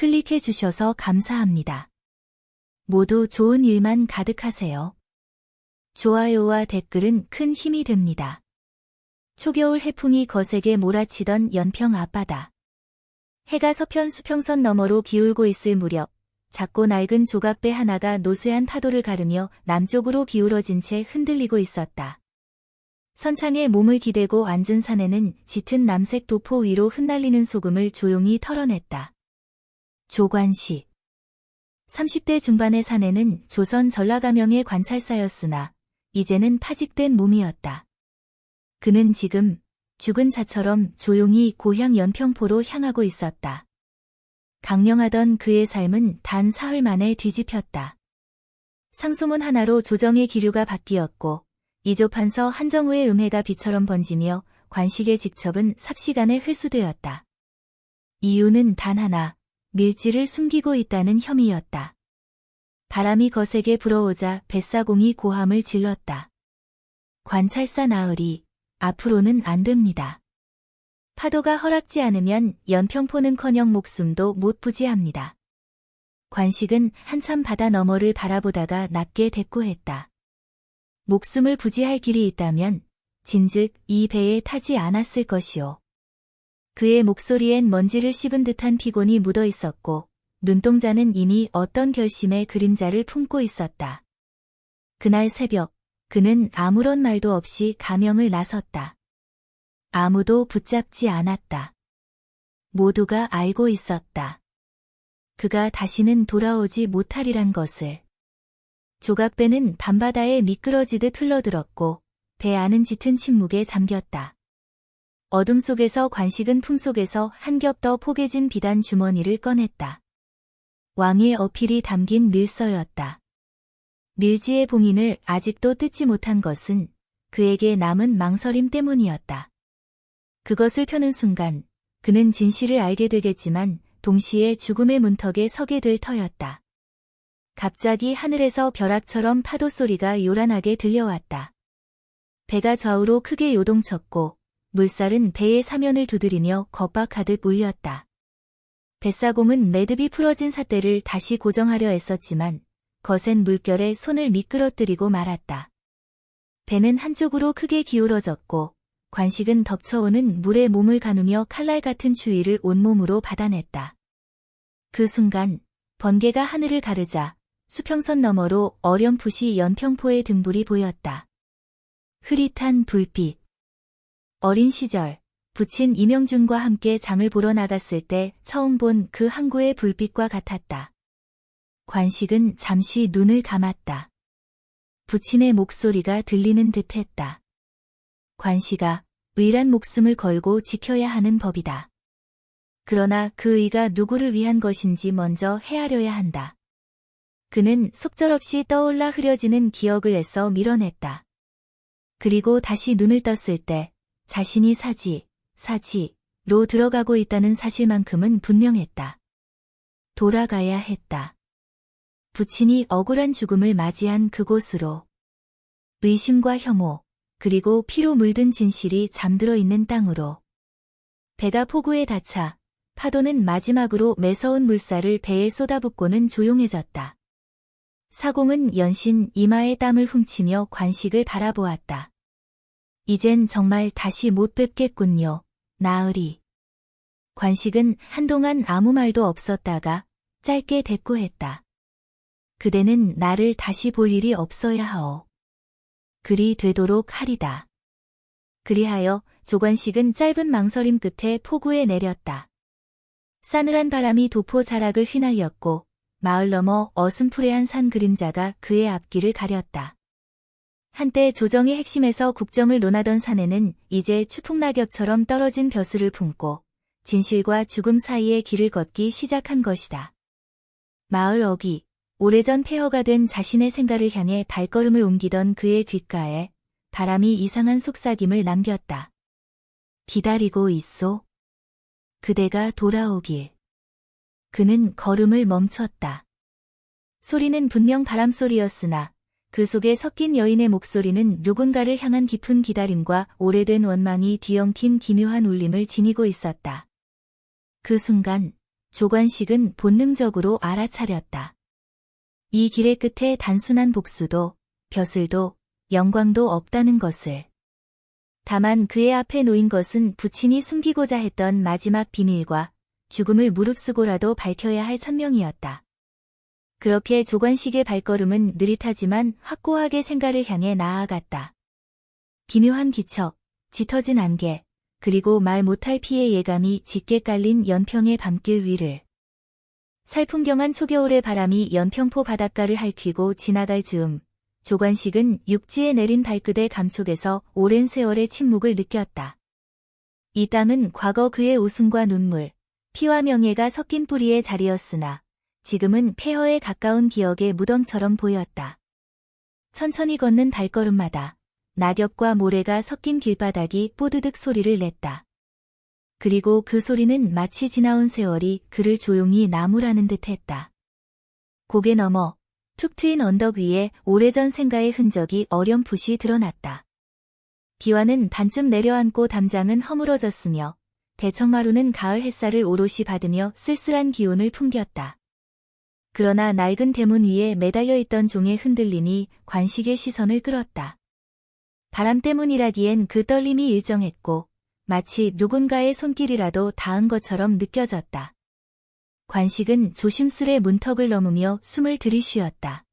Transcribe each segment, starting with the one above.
클릭해 주셔서 감사합니다. 모두 좋은 일만 가득하세요. 좋아요와 댓글은 큰 힘이 됩니다. 초겨울 해풍이 거세게 몰아치던 연평 앞바다. 해가 서편 수평선 너머로 기울고 있을 무렵 작고 낡은 조각배 하나가 노쇠한 파도를 가르며 남쪽으로 기울어진 채 흔들리고 있었다. 선창에 몸을 기대고 앉은 사내는 짙은 남색 도포 위로 흩날리는 소금을 조용히 털어냈다. 조관식. 30대 중반의 사내는 조선 전라가명의 관찰사였으나 이제는 파직된 몸이었다. 그는 지금 죽은 자처럼 조용히 고향 연평포로 향하고 있었다. 강령하던 그의 삶은 단 사흘 만에 뒤집혔다. 상소문 하나로 조정의 기류가 바뀌었고 이조판서 한정우의 음해가 비처럼 번지며 관식의 직첩은 삽시간에 회수되었다. 이유는 단 하나, 밀지를 숨기고 있다는 혐의였다. 바람이 거세게 불어오자 뱃사공이 고함을 질렀다. 관찰사 나으리, 앞으로는 안 됩니다. 파도가 허락지 않으면 연평포는커녕 목숨도 못 부지합니다. 관식은 한참 바다 너머를 바라보다가 낮게 대꾸했다. 목숨을 부지할 길이 있다면 진즉 이 배에 타지 않았을 것이오. 그의 목소리엔 먼지를 씹은 듯한 피곤이 묻어 있었고 눈동자는 이미 어떤 결심의 그림자를 품고 있었다. 그날 새벽 그는 아무런 말도 없이 가명을 나섰다. 아무도 붙잡지 않았다. 모두가 알고 있었다. 그가 다시는 돌아오지 못하리란 것을. 조각배는 밤바다에 미끄러지듯 흘러들었고 배 안은 짙은 침묵에 잠겼다. 어둠 속에서 관식은 품속에서 한 겹 더 포개진 비단 주머니를 꺼냈다. 왕의 어필이 담긴 밀서였다. 밀지의 봉인을 아직도 뜯지 못한 것은 그에게 남은 망설임 때문이었다. 그것을 펴는 순간 그는 진실을 알게 되겠지만 동시에 죽음의 문턱에 서게 될 터였다. 갑자기 하늘에서 벼락처럼 파도 소리가 요란하게 들려왔다. 배가 좌우로 크게 요동쳤고 물살은 배의 사면을 두드리며 겁박하듯 울렸다. 뱃사공은 매듭이 풀어진 삿대를 다시 고정하려 애썼지만 거센 물결에 손을 미끄러뜨리고 말았다. 배는 한쪽으로 크게 기울어졌고 관식은 덮쳐오는 물에 몸을 가누며 칼날 같은 추위를 온몸으로 받아냈다. 그 순간 번개가 하늘을 가르자 수평선 너머로 어렴풋이 연평포의 등불이 보였다. 흐릿한 불빛. 어린 시절 부친 이명준과 함께 장을 보러 나갔을 때 처음 본 그 항구의 불빛과 같았다. 관식은 잠시 눈을 감았다. 부친의 목소리가 들리는 듯했다. 관식아, 의란 목숨을 걸고 지켜야 하는 법이다. 그러나 그 의가 누구를 위한 것인지 먼저 헤아려야 한다. 그는 속절없이 떠올라 흐려지는 기억을 애써 밀어냈다. 그리고 다시 눈을 떴을 때 자신이 사지로 들어가고 있다는 사실만큼은 분명했다. 돌아가야 했다. 부친이 억울한 죽음을 맞이한 그곳으로. 의심과 혐오, 그리고 피로 물든 진실이 잠들어 있는 땅으로. 배가 폭우에 닿자 파도는 마지막으로 매서운 물살을 배에 쏟아붓고는 조용해졌다. 사공은 연신 이마에 땀을 훔치며 관식을 바라보았다. 이젠 정말 다시 못 뵙겠군요, 나으리. 관식은 한동안 아무 말도 없었다가 짧게 대꾸했다. 그대는 나를 다시 볼 일이 없어야 하오. 그리 되도록 하리다. 그리하여 조관식은 짧은 망설임 끝에 포구에 내렸다. 싸늘한 바람이 도포 자락을 휘날렸고 마을 너머 어슴푸레한 산 그림자가 그의 앞길을 가렸다. 한때 조정의 핵심에서 국정을 논하던 사내는 이제 추풍낙엽처럼 떨어진 벼슬을 품고 진실과 죽음 사이의 길을 걷기 시작한 것이다. 마을 어귀, 오래전 폐허가 된 자신의 생가를 향해 발걸음을 옮기던 그의 귓가에 바람이 이상한 속삭임을 남겼다. 기다리고 있소. 그대가 돌아오길. 그는 걸음을 멈췄다. 소리는 분명 바람소리였으나 그 속에 섞인 여인의 목소리는 누군가를 향한 깊은 기다림과 오래된 원망이 뒤엉킨 기묘한 울림을 지니고 있었다. 그 순간 조관식은 본능적으로 알아차렸다. 이 길의 끝에 단순한 복수도, 벼슬도, 영광도 없다는 것을. 다만 그의 앞에 놓인 것은 부친이 숨기고자 했던 마지막 비밀과 죽음을 무릅쓰고라도 밝혀야 할 천명이었다. 그렇게 조관식의 발걸음은 느릿하지만 확고하게 생가를 향해 나아갔다. 기묘한 기척, 짙어진 안개, 그리고 말 못할 피의 예감이 짙게 깔린 연평의 밤길 위를. 살풍경한 초겨울의 바람이 연평포 바닷가를 핥히고 지나갈 즈음, 조관식은 육지에 내린 발끝의 감촉에서 오랜 세월의 침묵을 느꼈다. 이 땅은 과거 그의 웃음과 눈물, 피와 명예가 섞인 뿌리의 자리였으나 지금은 폐허에 가까운 기억의 무덤처럼 보였다. 천천히 걷는 발걸음마다 낙엽과 모래가 섞인 길바닥이 뽀드득 소리를 냈다. 그리고 그 소리는 마치 지나온 세월이 그를 조용히 나무라는 듯 했다. 고개 너머 툭 트인 언덕 위에 오래전 생가의 흔적이 어렴풋이 드러났다. 비와는 반쯤 내려앉고 담장은 허물어졌으며 대청마루는 가을 햇살을 오롯이 받으며 쓸쓸한 기운을 풍겼다. 그러나 낡은 대문 위에 매달려 있던 종의 흔들림이 관식의 시선을 끌었다. 바람 때문이라기엔 그 떨림이 일정했고 마치 누군가의 손길이라도 닿은 것처럼 느껴졌다. 관식은 조심스레 문턱을 넘으며 숨을 들이쉬었다.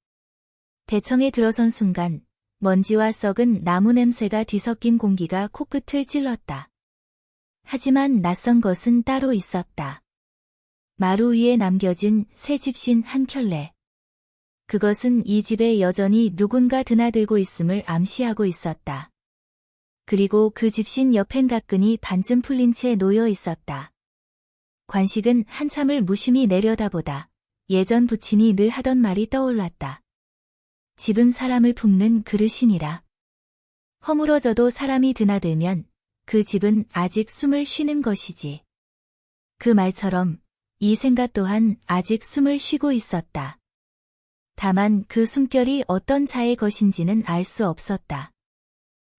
대청에 들어선 순간 먼지와 썩은 나무 냄새가 뒤섞인 공기가 코끝을 찔렀다. 하지만 낯선 것은 따로 있었다. 마루 위에 남겨진 새 집신 한 켤레. 그것은 이 집에 여전히 누군가 드나들고 있음을 암시하고 있었다. 그리고 그 집신 옆엔 가끈이 반쯤 풀린 채 놓여 있었다. 관식은 한참을 무심히 내려다보다 예전 부친이 늘 하던 말이 떠올랐다. 집은 사람을 품는 그릇이니라. 허물어져도 사람이 드나들면 그 집은 아직 숨을 쉬는 것이지. 그 말처럼 이 생각 또한 아직 숨을 쉬고 있었다. 다만 그 숨결이 어떤 자의 것인지는 알 수 없었다.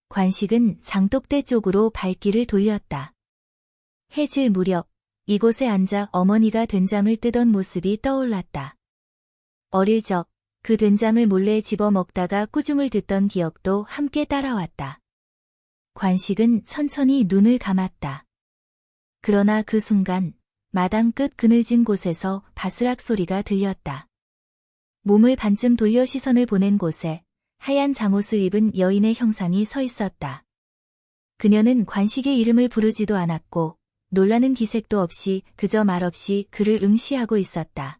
관식은 장독대 쪽으로 발길을 돌렸다. 해질 무렵 이곳에 앉아 어머니가 된장을 뜨던 모습이 떠올랐다. 어릴 적 그 된장을 몰래 집어먹다가 꾸중을 듣던 기억도 함께 따라왔다. 관식은 천천히 눈을 감았다. 그러나 그 순간 마당 끝 그늘진 곳에서 바스락 소리가 들렸다. 몸을 반쯤 돌려 시선을 보낸 곳에 하얀 잠옷을 입은 여인의 형상이 서 있었다. 그녀는 관식의 이름을 부르지도 않았고 놀라는 기색도 없이 그저 말없이 그를 응시하고 있었다.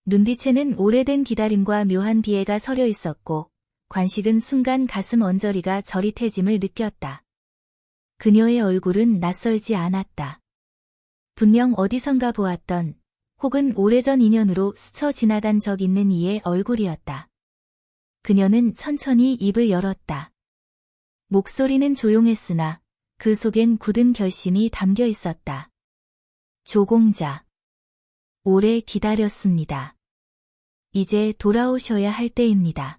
눈빛에는 오래된 기다림과 묘한 비애가 서려 있었고 관식은 순간 가슴 언저리가 저릿해짐을 느꼈다. 그녀의 얼굴은 낯설지 않았다. 분명 어디선가 보았던 혹은 오래전 인연으로 스쳐 지나간 적 있는 이의 얼굴이었다. 그녀는 천천히 입을 열었다. 목소리는 조용했으나 그 속엔 굳은 결심이 담겨 있었다. 조공자. 오래 기다렸습니다. 이제 돌아오셔야 할 때입니다.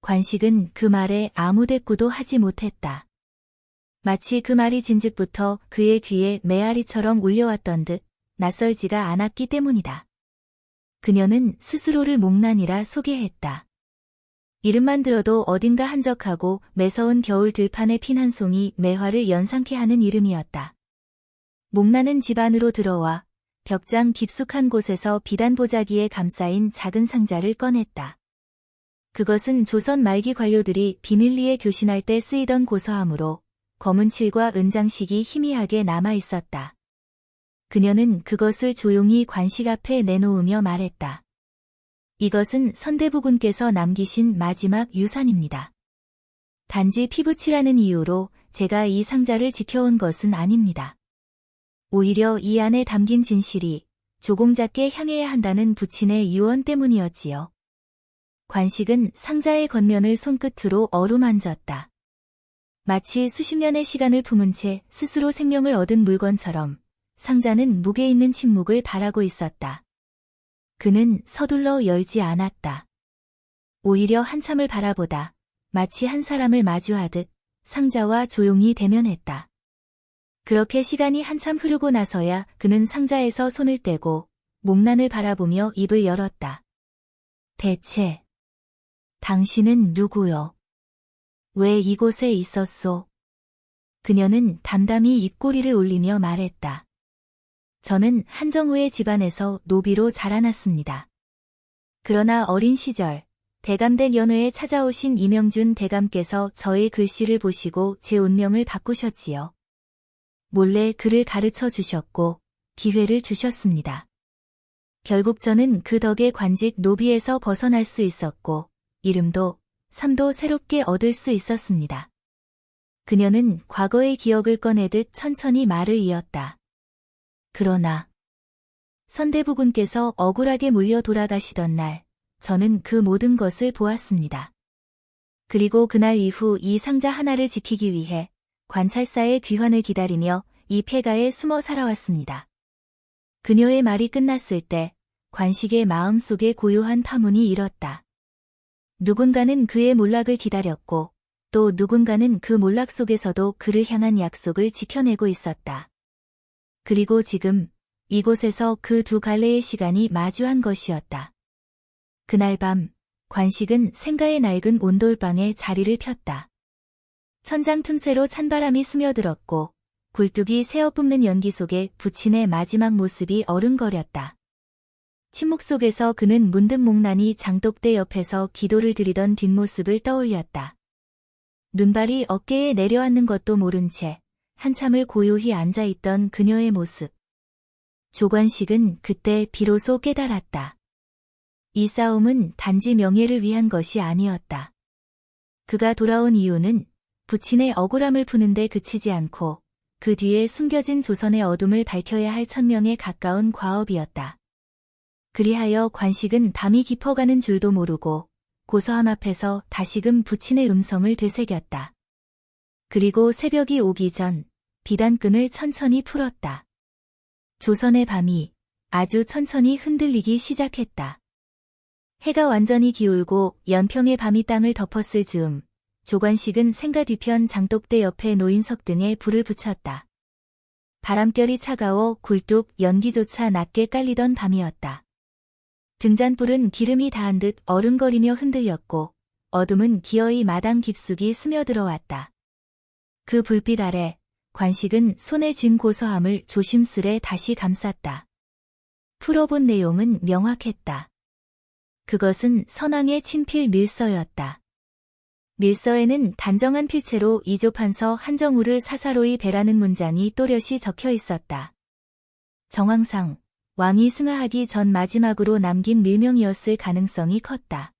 관식은 그 말에 아무 대꾸도 하지 못했다. 마치 그 말이 진즉부터 그의 귀에 메아리처럼 울려왔던 듯 낯설지가 않았기 때문이다. 그녀는 스스로를 목난이라 소개했다. 이름만 들어도 어딘가 한적하고 매서운 겨울 들판에 핀 한 송이 매화를 연상케 하는 이름이었다. 목나는 집 안으로 들어와 벽장 깊숙한 곳에서 비단 보자기에 감싸인 작은 상자를 꺼냈다. 그것은 조선 말기 관료들이 비밀리에 교신할 때 쓰이던 고서함으로 검은 칠과 은장식이 희미하게 남아 있었다. 그녀는 그것을 조용히 관식 앞에 내놓으며 말했다. 이것은 선대부군께서 남기신 마지막 유산입니다. 단지 피부치라는 이유로 제가 이 상자를 지켜온 것은 아닙니다. 오히려 이 안에 담긴 진실이 조공자께 향해야 한다는 부친의 유언 때문이었지요. 관식은 상자의 겉면을 손끝으로 어루만졌다. 마치 수십 년의 시간을 품은 채 스스로 생명을 얻은 물건처럼 상자는 무게 있는 침묵을 바라고 있었다. 그는 서둘러 열지 않았다. 오히려 한참을 바라보다 마치 한 사람을 마주하듯 상자와 조용히 대면했다. 그렇게 시간이 한참 흐르고 나서야 그는 상자에서 손을 떼고 목란을 바라보며 입을 열었다. 대체 당신은 누구요? 왜 이곳에 있었소? 그녀는 담담히 입꼬리를 올리며 말했다. 저는 한정우의 집안에서 노비로 자라났습니다. 그러나 어린 시절 대감댁 연회에 찾아오신 이명준 대감께서 저의 글씨를 보시고 제 운명을 바꾸셨지요. 몰래 글을 가르쳐 주셨고 기회를 주셨습니다. 결국 저는 그 덕에 관직 노비에서 벗어날 수 있었고 이름도 삶도 새롭게 얻을 수 있었습니다. 그녀는 과거의 기억을 꺼내듯 천천히 말을 이었다. 그러나 선대부군께서 억울하게 물려 돌아가시던 날 저는 그 모든 것을 보았습니다. 그리고 그날 이후 이 상자 하나를 지키기 위해 관찰사의 귀환을 기다리며 이 폐가에 숨어 살아왔습니다. 그녀의 말이 끝났을 때 관식의 마음속에 고요한 파문이 일었다. 누군가는 그의 몰락을 기다렸고 또 누군가는 그 몰락 속에서도 그를 향한 약속을 지켜내고 있었다. 그리고 지금 이곳에서 그 두 갈래의 시간이 마주한 것이었다. 그날 밤 관식은 생가의 낡은 온돌방에 자리를 폈다. 천장 틈새로 찬바람이 스며들었고 굴뚝이 새어 뿜는 연기 속에 부친의 마지막 모습이 어른거렸다. 침묵 속에서 그는 문득 목란이 장독대 옆에서 기도를 드리던 뒷모습을 떠올렸다. 눈발이 어깨에 내려앉는 것도 모른 채 한참을 고요히 앉아있던 그녀의 모습. 조관식은 그때 비로소 깨달았다. 이 싸움은 단지 명예를 위한 것이 아니었다. 그가 돌아온 이유는 부친의 억울함을 푸는데 그치지 않고 그 뒤에 숨겨진 조선의 어둠을 밝혀야 할 천명에 가까운 과업이었다. 그리하여 관식은 밤이 깊어가는 줄도 모르고 고서함 앞에서 다시금 부친의 음성을 되새겼다. 그리고 새벽이 오기 전 비단끈을 천천히 풀었다. 조선의 밤이 아주 천천히 흔들리기 시작했다. 해가 완전히 기울고 연평의 밤이 땅을 덮었을 즈음 조관식은 생가 뒤편 장독대 옆에 놓인 석등에 불을 붙였다. 바람결이 차가워 굴뚝 연기조차 낮게 깔리던 밤이었다. 등잔불은 기름이 닿은 듯 어른거리며 흔들렸고 어둠은 기어이 마당 깊숙이 스며들어왔다. 그 불빛 아래 관식은 손에 쥔 고서함을 조심스레 다시 감쌌다. 풀어본 내용은 명확했다. 그것은 선왕의 친필 밀서였다. 밀서에는 단정한 필체로 이조판서 한정우를 사사로이 배라는 문장이 또렷이 적혀 있었다. 정황상 왕이 승하하기 전 마지막으로 남긴 밀명이었을 가능성이 컸다.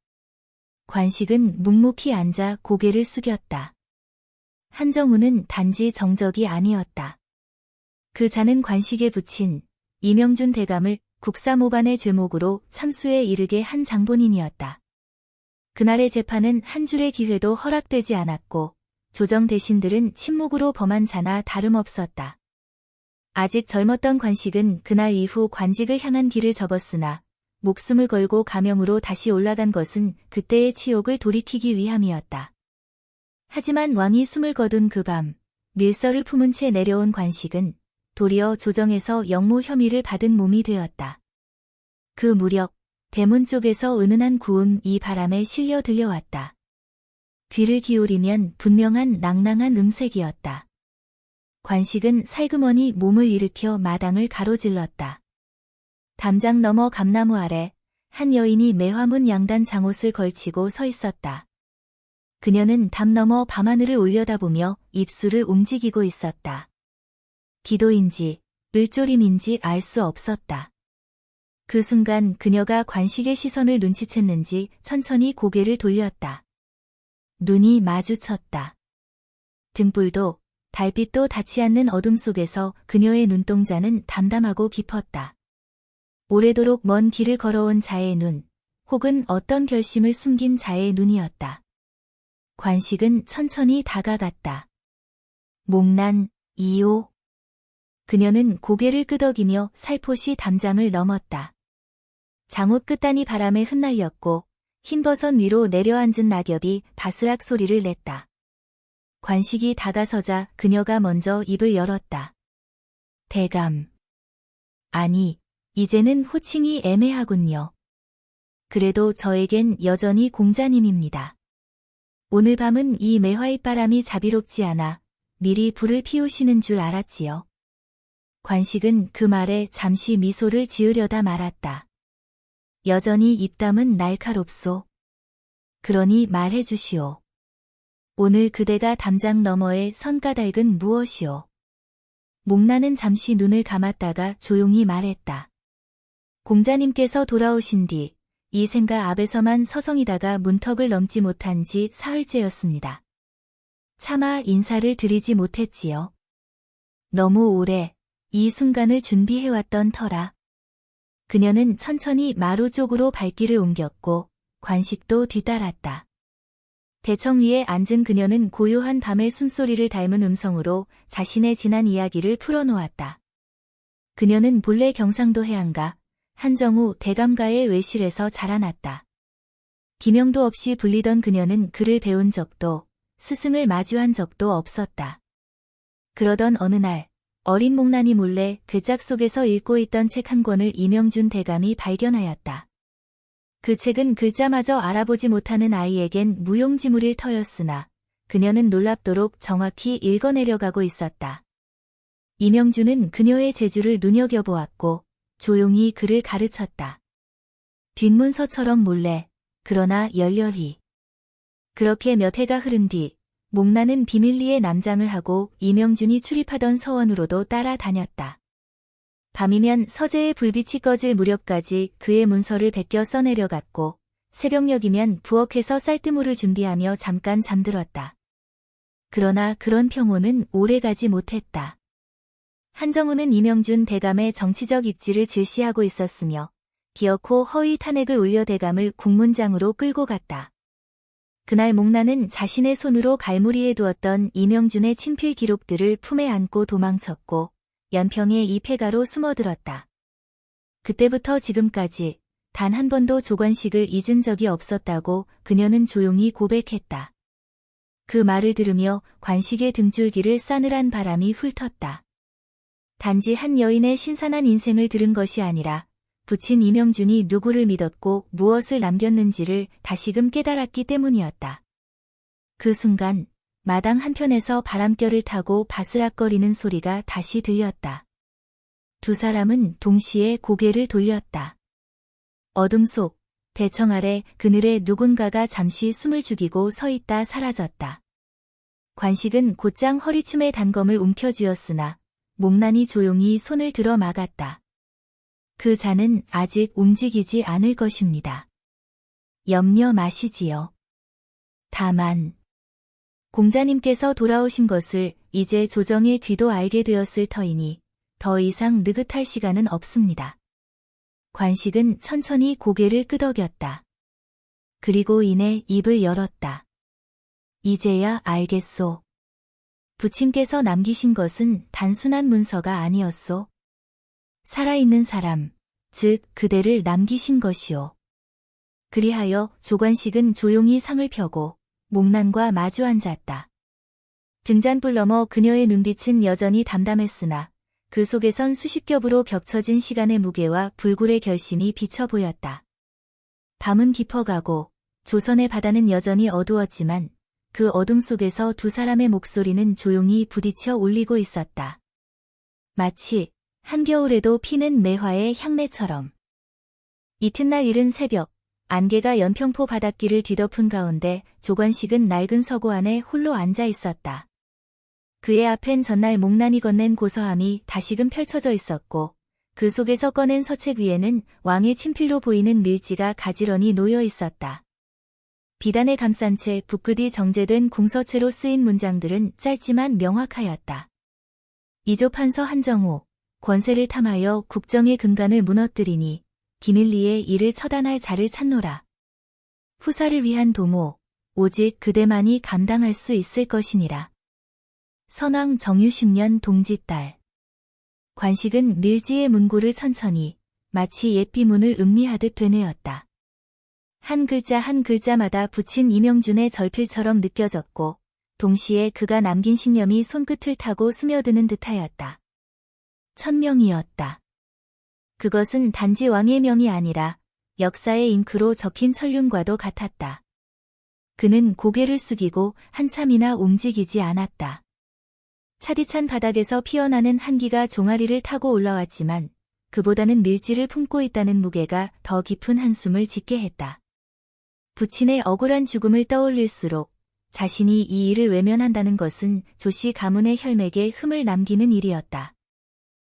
관식은 묵묵히 앉아 고개를 숙였다. 한정우는 단지 정적이 아니었다. 그 자는 관식에 붙인 이명준 대감을 국사모반의 죄목으로 참수에 이르게 한 장본인이었다. 그날의 재판은 한 줄의 기회도 허락되지 않았고 조정 대신들은 침묵으로 범한 자나 다름없었다. 아직 젊었던 관식은 그날 이후 관직을 향한 길을 접었으나 목숨을 걸고 가명으로 다시 올라간 것은 그때의 치욕을 돌이키기 위함이었다. 하지만 왕이 숨을 거둔 그 밤 밀서를 품은 채 내려온 관식은 도리어 조정에서 역모 혐의를 받은 몸이 되었다. 그 무렵 대문 쪽에서 은은한 구음이 바람에 실려 들려왔다. 귀를 기울이면 분명한 낭낭한 음색이었다. 관식은 살그머니 몸을 일으켜 마당을 가로질렀다. 담장 너머 감나무 아래 한 여인이 매화문 양단 장옷을 걸치고 서 있었다. 그녀는 담 너머 밤하늘을 올려다보며 입술을 움직이고 있었다. 기도인지 을조림인지 알 수 없었다. 그 순간 그녀가 관식의 시선을 눈치챘는지 천천히 고개를 돌렸다. 눈이 마주쳤다. 등불도 달빛도 닿지 않는 어둠 속에서 그녀의 눈동자는 담담하고 깊었다. 오래도록 먼 길을 걸어온 자의 눈, 혹은 어떤 결심을 숨긴 자의 눈이었다. 관식은 천천히 다가갔다. 목란, 2호. 그녀는 고개를 끄덕이며 살포시 담장을 넘었다. 장옷 끝단이 바람에 흩날렸고 흰버섯 위로 내려앉은 낙엽이 바스락 소리를 냈다. 관식이 다가서자 그녀가 먼저 입을 열었다. 대감. 아니, 이제는 호칭이 애매하군요. 그래도 저에겐 여전히 공자님입니다. 오늘 밤은 이 매화잎바람이 자비롭지 않아 미리 불을 피우시는 줄 알았지요. 관식은 그 말에 잠시 미소를 지으려다 말았다. 여전히 입담은 날카롭소. 그러니 말해 주시오. 오늘 그대가 담장 너머에 선 까닭은 무엇이오? 목나는 잠시 눈을 감았다가 조용히 말했다. 공자님께서 돌아오신 뒤 이 생가 앞에서만 서성이다가 문턱을 넘지 못한 지 사흘째였습니다. 차마 인사를 드리지 못했지요. 너무 오래 이 순간을 준비해왔던 터라. 그녀는 천천히 마루 쪽으로 발길을 옮겼고 관식도 뒤따랐다. 대청 위에 앉은 그녀는 고요한 밤의 숨소리를 닮은 음성으로 자신의 지난 이야기를 풀어놓았다. 그녀는 본래 경상도 해안가 한정우 대감가의 외실에서 자라났다. 기명도 없이 불리던 그녀는 글을 배운 적도 스승을 마주한 적도 없었다. 그러던 어느 날 어린 목란이 몰래 괴짝 속에서 읽고 있던 책 한 권을 이명준 대감이 발견하였다. 그 책은 글자마저 알아보지 못하는 아이에겐 무용지물일 터였으나 그녀는 놀랍도록 정확히 읽어내려가고 있었다. 이명준은 그녀의 재주를 눈여겨보았고 조용히 그를 가르쳤다. 뒷문서처럼 몰래, 그러나 열렬히. 그렇게 몇 해가 흐른 뒤 목란은 비밀리에 남장을 하고 이명준이 출입하던 서원으로도 따라다녔다. 밤이면 서재의 불빛이 꺼질 무렵까지 그의 문서를 베껴 써내려갔고 새벽녘이면 부엌에서 쌀뜨물을 준비하며 잠깐 잠들었다. 그러나 그런 평온은 오래가지 못했다. 한정우는 이명준 대감의 정치적 입지를 질시하고 있었으며 기어코 허위 탄핵을 올려 대감을 국문장으로 끌고 갔다. 그날 목란은 자신의 손으로 갈무리에 두었던 이명준의 친필 기록들을 품에 안고 도망쳤고 연평의 이 폐가로 숨어들었다. 그때부터 지금까지 단 한 번도 조관식을 잊은 적이 없었다고 그녀는 조용히 고백했다. 그 말을 들으며 관식의 등줄기를 싸늘한 바람이 훑었다. 단지 한 여인의 신선한 인생을 들은 것이 아니라 부친 이명준이 누구를 믿었고 무엇을 남겼는지를 다시금 깨달았기 때문이었다. 그 순간 마당 한편에서 바람결을 타고 바스락거리는 소리가 다시 들렸다. 두 사람은 동시에 고개를 돌렸다. 어둠 속 대청 아래 그늘에 누군가가 잠시 숨을 죽이고 서 있다 사라졌다. 관식은 곧장 허리춤에 단검을 움켜쥐었으나 목란이 조용히 손을 들어 막았다. 그 잔은 아직 움직이지 않을 것입니다. 염려 마시지요. 다만 공자님께서 돌아오신 것을 이제 조정의 귀도 알게 되었을 터이니 더 이상 느긋할 시간은 없습니다. 관식은 천천히 고개를 끄덕였다. 그리고 이내 입을 열었다. 이제야 알겠소. 부친께서 남기신 것은 단순한 문서가 아니었소. 살아있는 사람, 즉 그대를 남기신 것이오. 그리하여 조관식은 조용히 상을 펴고 목란과 마주 앉았다. 등잔불 너머 그녀의 눈빛은 여전히 담담했으나 그 속에선 수십 겹으로 겹쳐진 시간의 무게와 불굴의 결심이 비쳐 보였다. 밤은 깊어가고 조선의 바다는 여전히 어두웠지만 그 어둠 속에서 두 사람의 목소리는 조용히 부딪혀 울리고 있었다. 마치 한겨울에도 피는 매화의 향내처럼. 이튿날 이른 새벽, 안개가 연평포 바닷길을 뒤덮은 가운데 조관식은 낡은 서고 안에 홀로 앉아 있었다. 그의 앞엔 전날 목란이 건넨 고서함이 다시금 펼쳐져 있었고 그 속에서 꺼낸 서책 위에는 왕의 친필로 보이는 밀지가 가지런히 놓여 있었다. 비단에 감싼 채 붓끝이 정제된 궁서체로 쓰인 문장들은 짧지만 명확하였다. 이조판서 한정우, 권세를 탐하여 국정의 근간을 무너뜨리니 기밀리에 이를 처단할 자를 찾노라. 후사를 위한 도모, 오직 그대만이 감당할 수 있을 것이니라. 선왕 정유 10년 동짓달. 관식은 밀지의 문고를 천천히 마치 옛 비문을 음미하듯 되뇌었다. 한 글자 한 글자마다 붙인 이명준의 절필처럼 느껴졌고 동시에 그가 남긴 신념이 손끝을 타고 스며드는 듯하였다. 천명이었다. 그것은 단지 왕의 명이 아니라 역사의 잉크로 적힌 천륜과도 같았다. 그는 고개를 숙이고 한참이나 움직이지 않았다. 차디찬 바닥에서 피어나는 한기가 종아리를 타고 올라왔지만 그보다는 밀지를 품고 있다는 무게가 더 깊은 한숨을 짓게 했다. 부친의 억울한 죽음을 떠올릴수록 자신이 이 일을 외면한다는 것은 조씨 가문의 혈맥에 흠을 남기는 일이었다.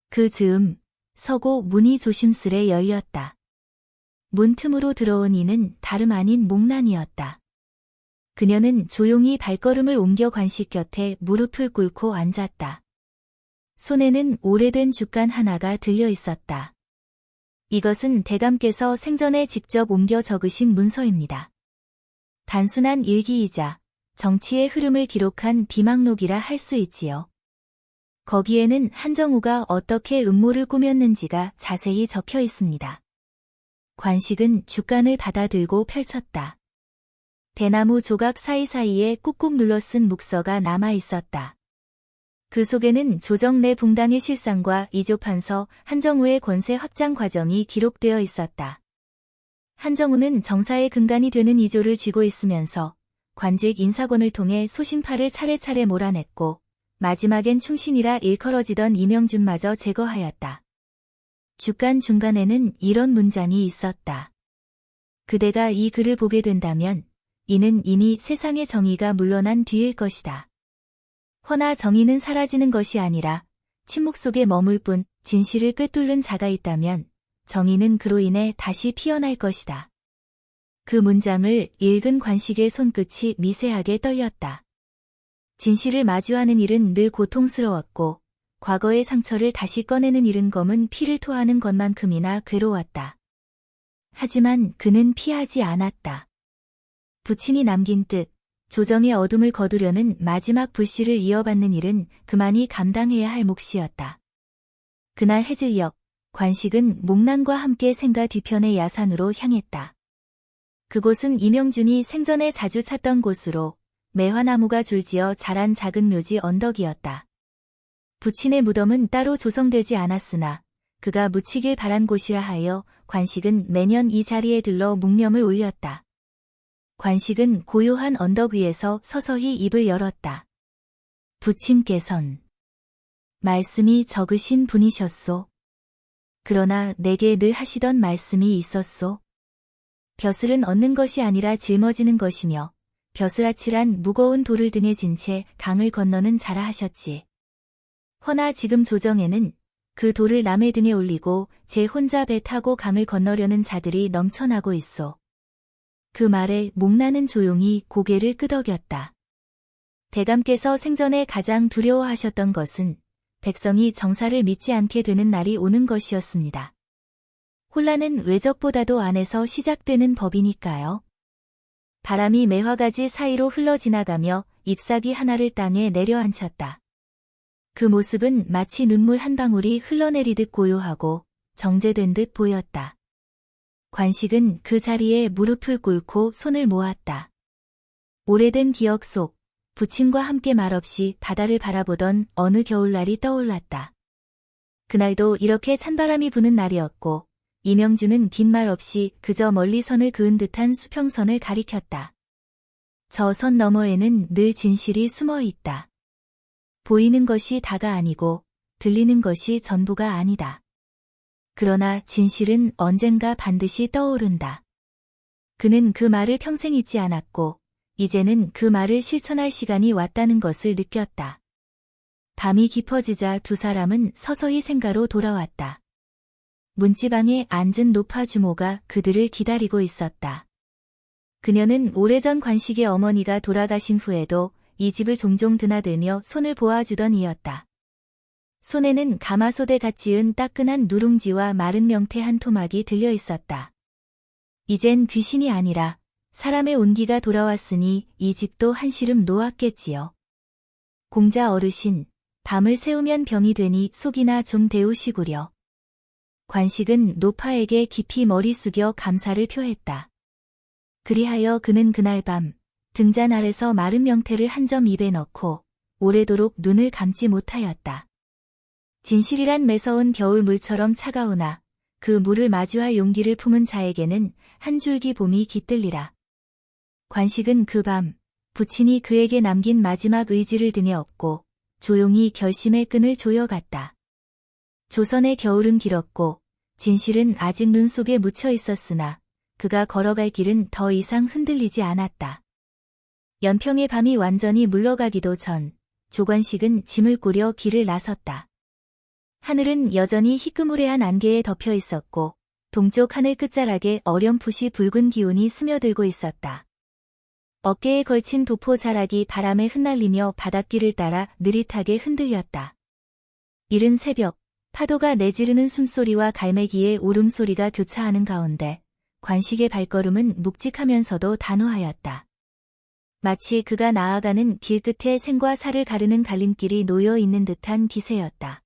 그 즈음 서고 문이 조심스레 열렸다. 문틈으로 들어온 이는 다름 아닌 목란이었다. 그녀는 조용히 발걸음을 옮겨 관식 곁에 무릎을 꿇고 앉았다. 손에는 오래된 죽간 하나가 들려 있었다. 이것은 대감께서 생전에 직접 옮겨 적으신 문서입니다. 단순한 일기이자 정치의 흐름을 기록한 비망록이라 할 수 있지요. 거기에는 한정우가 어떻게 음모를 꾸몄는지가 자세히 적혀 있습니다. 관식은 죽간을 받아들고 펼쳤다. 대나무 조각 사이사이에 꾹꾹 눌러 쓴 묵서가 남아 있었다. 그 속에는 조정 내 붕당의 실상과 이조판서 한정우의 권세 확장 과정이 기록되어 있었다. 한정우는 정사의 근간이 되는 이조를 쥐고 있으면서 관직 인사권을 통해 소신파를 차례차례 몰아냈고 마지막엔 충신이라 일컬어지던 이명준마저 제거하였다. 죽간 중간에는 이런 문장이 있었다. 그대가 이 글을 보게 된다면 이는 이미 세상의 정의가 물러난 뒤일 것이다. 허나 정의는 사라지는 것이 아니라 침묵 속에 머물 뿐 진실을 꿰뚫는 자가 있다면 정의는 그로 인해 다시 피어날 것이다. 그 문장을 읽은 관식의 손끝이 미세하게 떨렸다. 진실을 마주하는 일은 늘 고통스러웠고 과거의 상처를 다시 꺼내는 일은 검은 피를 토하는 것만큼이나 괴로웠다. 하지만 그는 피하지 않았다. 부친이 남긴 뜻, 조정의 어둠을 거두려는 마지막 불씨를 이어받는 일은 그만이 감당해야 할 몫이었다. 그날 해질녘, 관식은 목란과 함께 생가 뒤편의 야산으로 향했다. 그곳은 이명준이 생전에 자주 찾던 곳으로 매화나무가 줄지어 자란 작은 묘지 언덕이었다. 부친의 무덤은 따로 조성되지 않았으나 그가 묻히길 바란 곳이라 하여 관식은 매년 이 자리에 들러 묵념을 올렸다. 관식은 고요한 언덕 위에서 서서히 입을 열었다. 부친께선 말씀이 적으신 분이셨소. 그러나 내게 늘 하시던 말씀이 있었소. 벼슬은 얻는 것이 아니라 짊어지는 것이며 벼슬아치란 무거운 돌을 등에 진 채 강을 건너는 자라 하셨지. 허나 지금 조정에는 그 돌을 남의 등에 올리고 제 혼자 배 타고 강을 건너려는 자들이 넘쳐나고 있소. 그 말에 목란은 조용히 고개를 끄덕였다. 대감께서 생전에 가장 두려워하셨던 것은 백성이 정사를 믿지 않게 되는 날이 오는 것이었습니다. 혼란은 외적보다도 안에서 시작되는 법이니까요. 바람이 매화가지 사이로 흘러 지나가며 잎사귀 하나를 땅에 내려앉혔다. 그 모습은 마치 눈물 한 방울이 흘러내리듯 고요하고 정제된 듯 보였다. 관식은 그 자리에 무릎을 꿇고 손을 모았다. 오래된 기억 속 부친과 함께 말없이 바다를 바라보던 어느 겨울날이 떠올랐다. 그날도 이렇게 찬바람이 부는 날이었고 이명준은 긴 말 없이 그저 멀리 선을 그은 듯한 수평선을 가리켰다. 저 선 너머에는 늘 진실이 숨어 있다. 보이는 것이 다가 아니고 들리는 것이 전부가 아니다. 그러나 진실은 언젠가 반드시 떠오른다. 그는 그 말을 평생 잊지 않았고 이제는 그 말을 실천할 시간이 왔다는 것을 느꼈다. 밤이 깊어지자 두 사람은 서서히 생가로 돌아왔다. 문지방에 앉은 노파 주모가 그들을 기다리고 있었다. 그녀는 오래전 관식의 어머니가 돌아가신 후에도 이 집을 종종 드나들며 손을 보아주던 이였다. 손에는 가마솥에 갓 지은 따끈한 누룽지와 마른 명태 한 토막이 들려 있었다. 이젠 귀신이 아니라 사람의 온기가 돌아왔으니 이 집도 한시름 놓았겠지요. 공자 어르신, 밤을 새우면 병이 되니 속이나 좀 데우시구려. 관식은 노파에게 깊이 머리 숙여 감사를 표했다. 그리하여 그는 그날 밤 등잔 아래서 마른 명태를 한 점 입에 넣고 오래도록 눈을 감지 못하였다. 진실이란 매서운 겨울 물처럼 차가우나 그 물을 마주할 용기를 품은 자에게는 한 줄기 봄이 깃들리라. 관식은 그 밤 부친이 그에게 남긴 마지막 의지를 등에 업고 조용히 결심의 끈을 조여갔다. 조선의 겨울은 길었고 진실은 아직 눈 속에 묻혀 있었으나 그가 걸어갈 길은 더 이상 흔들리지 않았다. 연평의 밤이 완전히 물러가기도 전 조관식은 짐을 꾸려 길을 나섰다. 하늘은 여전히 희끄무레한 안개에 덮여 있었고 동쪽 하늘 끝자락에 어렴풋이 붉은 기운이 스며들고 있었다. 어깨에 걸친 도포 자락이 바람에 흩날리며 바닷길을 따라 느릿하게 흔들렸다. 이른 새벽, 파도가 내지르는 숨소리와 갈매기의 울음소리가 교차하는 가운데 관식의 발걸음은 묵직하면서도 단호하였다. 마치 그가 나아가는 길 끝에 생과 사를 가르는 갈림길이 놓여 있는 듯한 기세였다.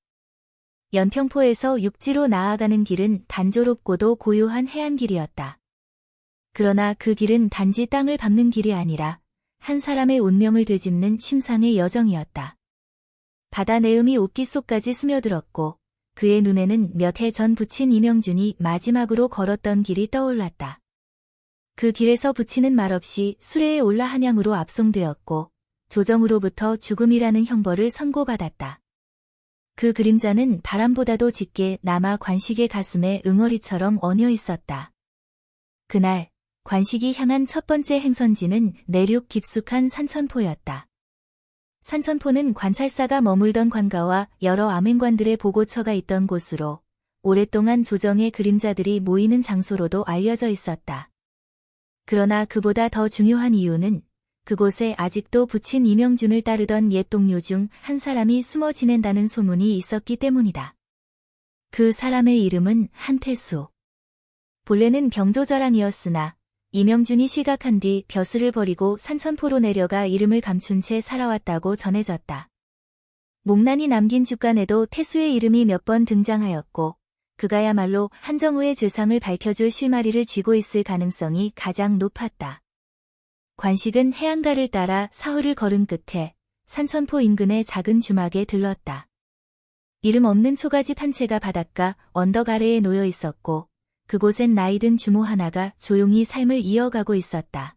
연평포에서 육지로 나아가는 길은 단조롭고도 고요한 해안길이었다. 그러나 그 길은 단지 땅을 밟는 길이 아니라 한 사람의 운명을 되짚는 심상의 여정이었다. 바다 내음이 옷깃 속까지 스며들었고 그의 눈에는 몇 해 전 부친 이명준이 마지막으로 걸었던 길이 떠올랐다. 그 길에서 부친은 말없이 수레에 올라 한양으로 압송되었고 조정으로부터 죽음이라는 형벌을 선고받았다. 그 그림자는 바람보다도 짙게 남아 관식의 가슴에 응어리처럼 얹혀 있었다. 그날 관식이 향한 첫 번째 행선지는 내륙 깊숙한 산천포였다. 산천포는 관찰사가 머물던 관가와 여러 암행관들의 보고처가 있던 곳으로 오랫동안 조정의 그림자들이 모이는 장소로도 알려져 있었다. 그러나 그보다 더 중요한 이유는 그곳에 아직도 부친 이명준을 따르던 옛 동료 중 한 사람이 숨어 지낸다는 소문이 있었기 때문이다. 그 사람의 이름은 한태수. 본래는 병조절안이었으나 이명준이 실각한 뒤 벼슬을 버리고 산천포로 내려가 이름을 감춘 채 살아왔다고 전해졌다. 목난이 남긴 주간에도 태수의 이름이 몇 번 등장하였고 그가야말로 한정우의 죄상을 밝혀줄 실마리를 쥐고 있을 가능성이 가장 높았다. 관식은 해안가를 따라 사흘을 걸은 끝에 산천포 인근의 작은 주막에 들렀다. 이름 없는 초가집 한 채가 바닷가 언덕 아래에 놓여 있었고 그곳엔 나이든 주모 하나가 조용히 삶을 이어가고 있었다.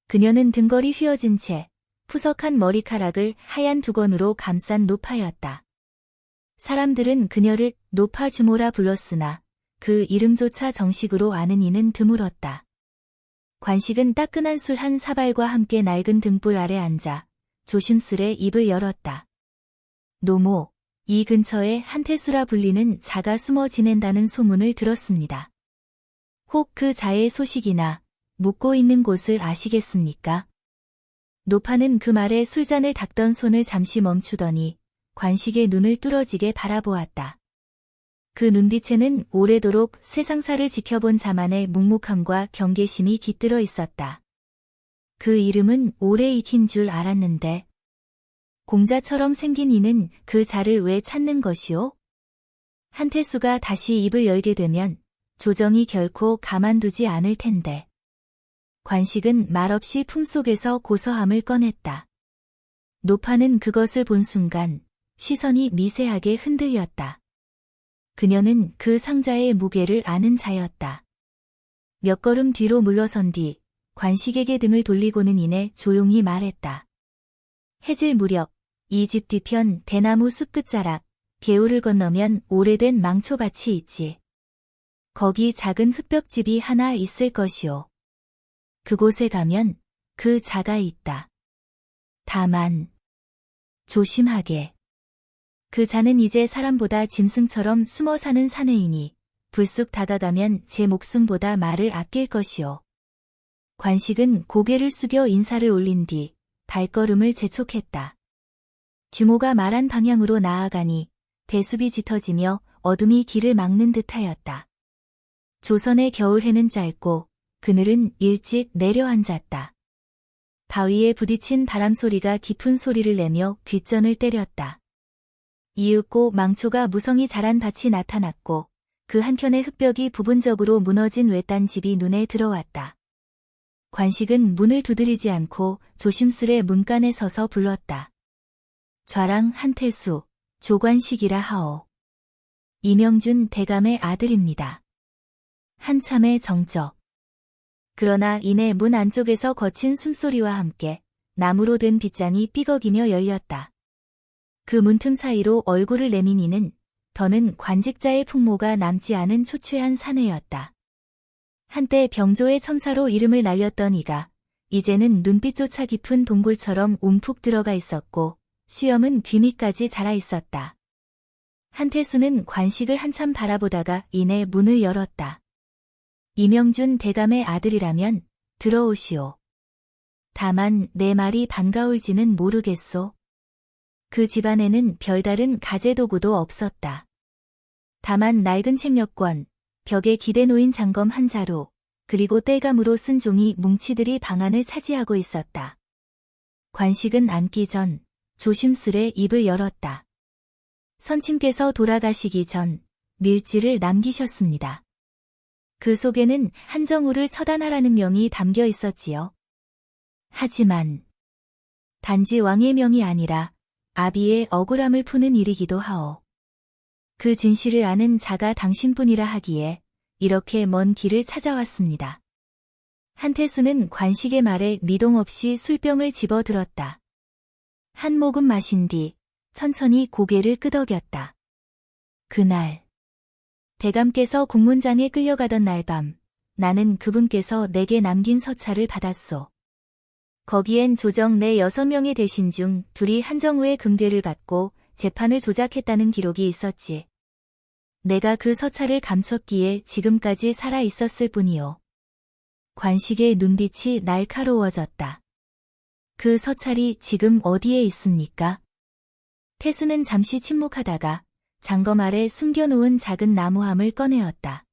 그녀는 등걸이 휘어진 채 푸석한 머리카락을 하얀 두건으로 감싼 노파였다. 사람들은 그녀를 노파 주모라 불렀으나 그 이름조차 정식으로 아는 이는 드물었다. 관식은 따끈한 술 한 사발과 함께 낡은 등불 아래 앉아 조심스레 입을 열었다. 노모, 이 근처에 한태수라 불리는 자가 숨어 지낸다는 소문을 들었습니다. 혹 그 자의 소식이나 묵고 있는 곳을 아시겠습니까? 노파는 그 말에 술잔을 닦던 손을 잠시 멈추더니 관식의 눈을 뚫어지게 바라보았다. 그 눈빛에는 오래도록 세상사를 지켜본 자만의 묵묵함과 경계심이 깃들어 있었다. 그 이름은 오래 익힌 줄 알았는데 공자처럼 생긴 이는 그 자를 왜 찾는 것이오? 한태수가 다시 입을 열게 되면 조정이 결코 가만두지 않을 텐데. 관식은 말없이 품속에서 고서함을 꺼냈다. 노파는 그것을 본 순간 시선이 미세하게 흔들렸다. 그녀는 그 상자의 무게를 아는 자였다. 몇 걸음 뒤로 물러선 뒤 관식에게 등을 돌리고는 이내 조용히 말했다. 해질 무렵 이 집 뒤편 대나무 숲 끝자락 개울을 건너면 오래된 망초밭이 있지. 거기 작은 흙벽집이 하나 있을 것이오. 그곳에 가면 그 자가 있다. 다만 조심하게. 그 자는 이제 사람보다 짐승처럼 숨어 사는 사내이니 불쑥 다가가면 제 목숨보다 말을 아낄 것이오. 관식은 고개를 숙여 인사를 올린 뒤 발걸음을 재촉했다. 주모가 말한 방향으로 나아가니 대숲이 짙어지며 어둠이 길을 막는 듯하였다. 조선의 겨울해는 짧고 그늘은 일찍 내려앉았다. 바위에 부딪힌 바람소리가 깊은 소리를 내며 귓전을 때렸다. 이윽고 망초가 무성히 자란 밭이 나타났고 그 한켠의 흙벽이 부분적으로 무너진 외딴 집이 눈에 들어왔다. 관식은 문을 두드리지 않고 조심스레 문간에 서서 불렀다. 좌랑 한태수, 조관식이라 하오. 이명준 대감의 아들입니다. 한참의 정적. 그러나 이내 문 안쪽에서 거친 숨소리와 함께 나무로 된 빗장이 삐걱이며 열렸다. 그 문틈 사이로 얼굴을 내민 이는 더는 관직자의 풍모가 남지 않은 초췌한 사내였다. 한때 병조의 첨사로 이름을 날렸던 이가 이제는 눈빛조차 깊은 동굴처럼 움푹 들어가 있었고 수염은 귀 밑까지 자라 있었다. 한태수는 관식을 한참 바라보다가 이내 문을 열었다. 이명준 대감의 아들이라면 들어오시오. 다만 내 말이 반가울지는 모르겠소. 그 집안에는 별다른 가재도구도 없었다. 다만 낡은 책 몇 권, 벽에 기대 놓인 장검 한 자루, 그리고 땔감으로 쓴 종이 뭉치들이 방안을 차지하고 있었다. 관식은 앉기 전 조심스레 입을 열었다. 선친께서 돌아가시기 전 밀지를 남기셨습니다. 그 속에는 한정우를 처단하라는 명이 담겨 있었지요. 하지만 단지 왕의 명이 아니라 아비의 억울함을 푸는 일이기도 하오. 그 진실을 아는 자가 당신뿐이라 하기에 이렇게 먼 길을 찾아왔습니다. 한태수는 관식의 말에 미동 없이 술병을 집어들었다. 한 모금 마신 뒤 천천히 고개를 끄덕였다. 그날 대감께서 공문장에 끌려가던 날 밤 나는 그분께서 내게 남긴 서찰을 받았소. 거기엔 조정 내 6명의 대신 중 둘이 한정우의 금괴를 받고 재판을 조작했다는 기록이 있었지. 내가 그 서찰을 감췄기에 지금까지 살아 있었을 뿐이요. 관식의 눈빛이 날카로워졌다. 그 서찰이 지금 어디에 있습니까? 태수는 잠시 침묵하다가 장검 아래 숨겨놓은 작은 나무함을 꺼내었다.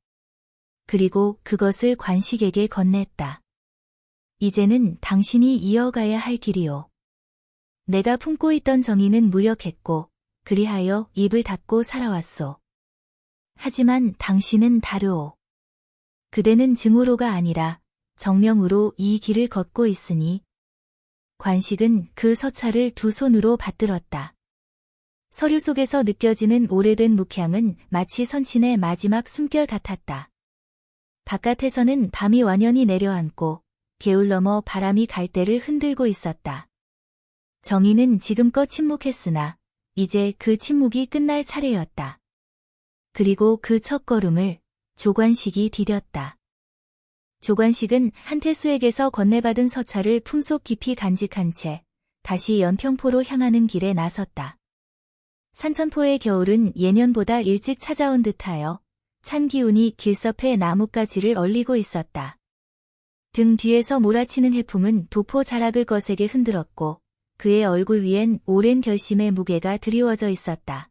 그리고 그것을 관식에게 건넸다. 이제는 당신이 이어가야 할 길이오. 내가 품고 있던 정의는 무력했고 그리하여 입을 닫고 살아왔소. 하지만 당신은 다르오. 그대는 증오로가 아니라 정명으로 이 길을 걷고 있으니. 관식은 그 서찰을 두 손으로 받들었다. 서류 속에서 느껴지는 오래된 묵향은 마치 선친의 마지막 숨결 같았다. 바깥에서는 밤이 완연히 내려앉고 개울 너머 바람이 갈대를 흔들고 있었다. 정의는 지금껏 침묵했으나 이제 그 침묵이 끝날 차례였다. 그리고 그 첫걸음을 조관식이 디뎠다. 조관식은 한태수에게서 건네받은 서찰을 품속 깊이 간직한 채 다시 연평포로 향하는 길에 나섰다. 산천포의 겨울은 예년보다 일찍 찾아온 듯하여 찬 기운이 길섭의 나뭇가지를 얼리고 있었다. 등 뒤에서 몰아치는 해풍은 도포 자락을 거세게 흔들었고 그의 얼굴 위엔 오랜 결심의 무게가 드리워져 있었다.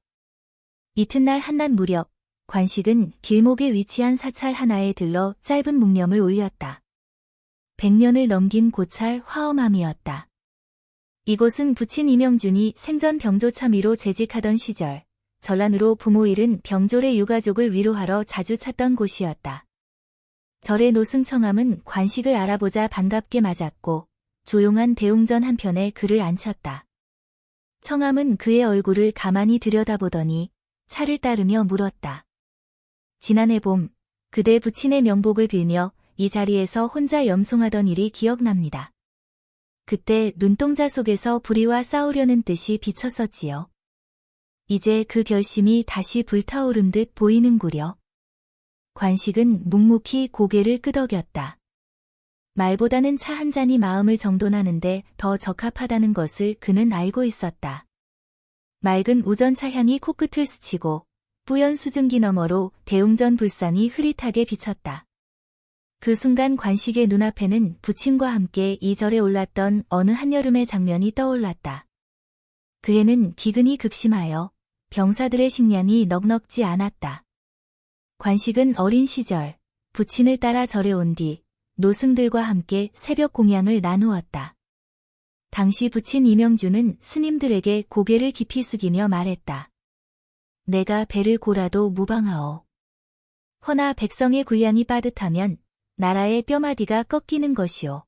이튿날 한낮 무렵 관식은 길목에 위치한 사찰 하나에 들러 짧은 묵념을 올렸다. 100년을 넘긴 고찰 화엄함이었다. 이곳은 부친 이명준이 생전 병조 참의로 재직하던 시절 전란으로 부모 잃은 병졸의 유가족을 위로하러 자주 찾던 곳이었다. 절의 노승청함은 관식을 알아보자 반갑게 맞았고 조용한 대웅전 한편에 그를 앉혔다. 청함은 그의 얼굴을 가만히 들여다보더니 차를 따르며 물었다. 지난해 봄 그대 부친의 명복을 빌며 이 자리에서 혼자 염송하던 일이 기억납니다. 그때 눈동자 속에서 불의와 싸우려는 뜻이 비쳤었지요. 이제 그 결심이 다시 불타오른 듯 보이는구려. 관식은 묵묵히 고개를 끄덕였다. 말보다는 차 한 잔이 마음을 정돈하는데 더 적합하다는 것을 그는 알고 있었다. 맑은 우전차 향이 코끝을 스치고 뿌연 수증기 너머로 대웅전 불상이 흐릿하게 비쳤다. 그 순간 관식의 눈앞에는 부친과 함께 이 절에 올랐던 어느 한여름의 장면이 떠올랐다. 그 해는 기근이 극심하여 병사들의 식량이 넉넉지 않았다. 관식은 어린 시절 부친을 따라 절에 온 뒤 노승들과 함께 새벽 공양을 나누었다. 당시 부친 이명준은 스님들에게 고개를 깊이 숙이며 말했다. 내가 배를 골아도 무방하오. 허나 백성의 군량이 빠듯하면 나라의 뼈마디가 꺾이는 것이오.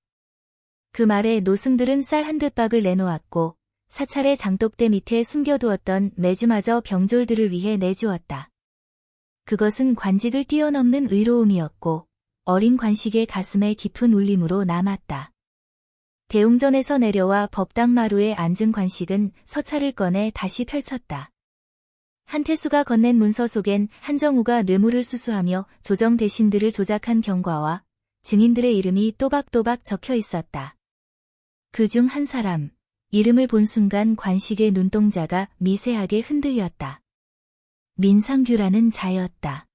그 말에 노승들은 쌀 한 되박을 내놓았고 사찰의 장독대 밑에 숨겨두었던 메주마저 병졸들을 위해 내주었다. 그것은 관직을 뛰어넘는 의로움이었고 어린 관식의 가슴에 깊은 울림으로 남았다. 대웅전에서 내려와 법당 마루에 앉은 관식은 서찰을 꺼내 다시 펼쳤다. 한태수가 건넨 문서 속엔 한정우가 뇌물을 수수하며 조정 대신들을 조작한 경과와 증인들의 이름이 또박또박 적혀 있었다. 그중 한 사람, 이름을 본 순간 관식의 눈동자가 미세하게 흔들렸다. 민상규라는 자였다.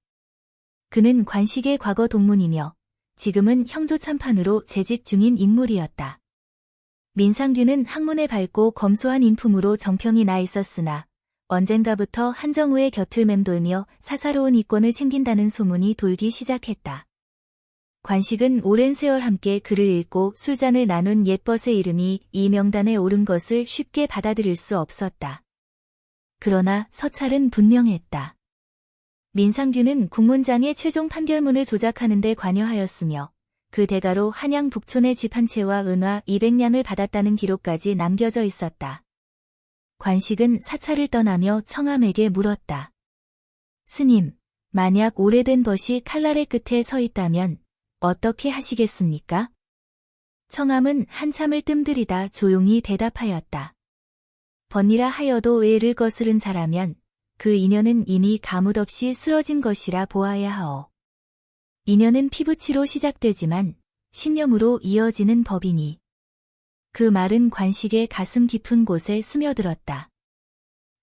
그는 관식의 과거 동문이며 지금은 형조참판으로 재직 중인 인물이었다. 민상규는 학문에 밝고 검소한 인품으로 정평이 나 있었으나 언젠가부터 한정우의 곁을 맴돌며 사사로운 이권을 챙긴다는 소문이 돌기 시작했다. 관식은 오랜 세월 함께 글을 읽고 술잔을 나눈 옛벗의 이름이 이 명단에 오른 것을 쉽게 받아들일 수 없었다. 그러나 서찰은 분명했다. 민상규는 국문장의 최종 판결문을 조작하는 데 관여하였으며 그 대가로 한양 북촌의 집 한 채와 은화 200냥을 받았다는 기록까지 남겨져 있었다. 관식은 사찰을 떠나며 청암에게 물었다. 스님, 만약 오래된 벗이 칼날의 끝에 서 있다면 어떻게 하시겠습니까? 청암은 한참을 뜸들이다 조용히 대답하였다. 번이라 하여도 외를 거스른 자라면 그 인연은 이미 가뭇없이 쓰러진 것이라 보아야 하오. 인연은 피부치로 시작되지만 신념으로 이어지는 법이니. 그 말은 관식의 가슴 깊은 곳에 스며들었다.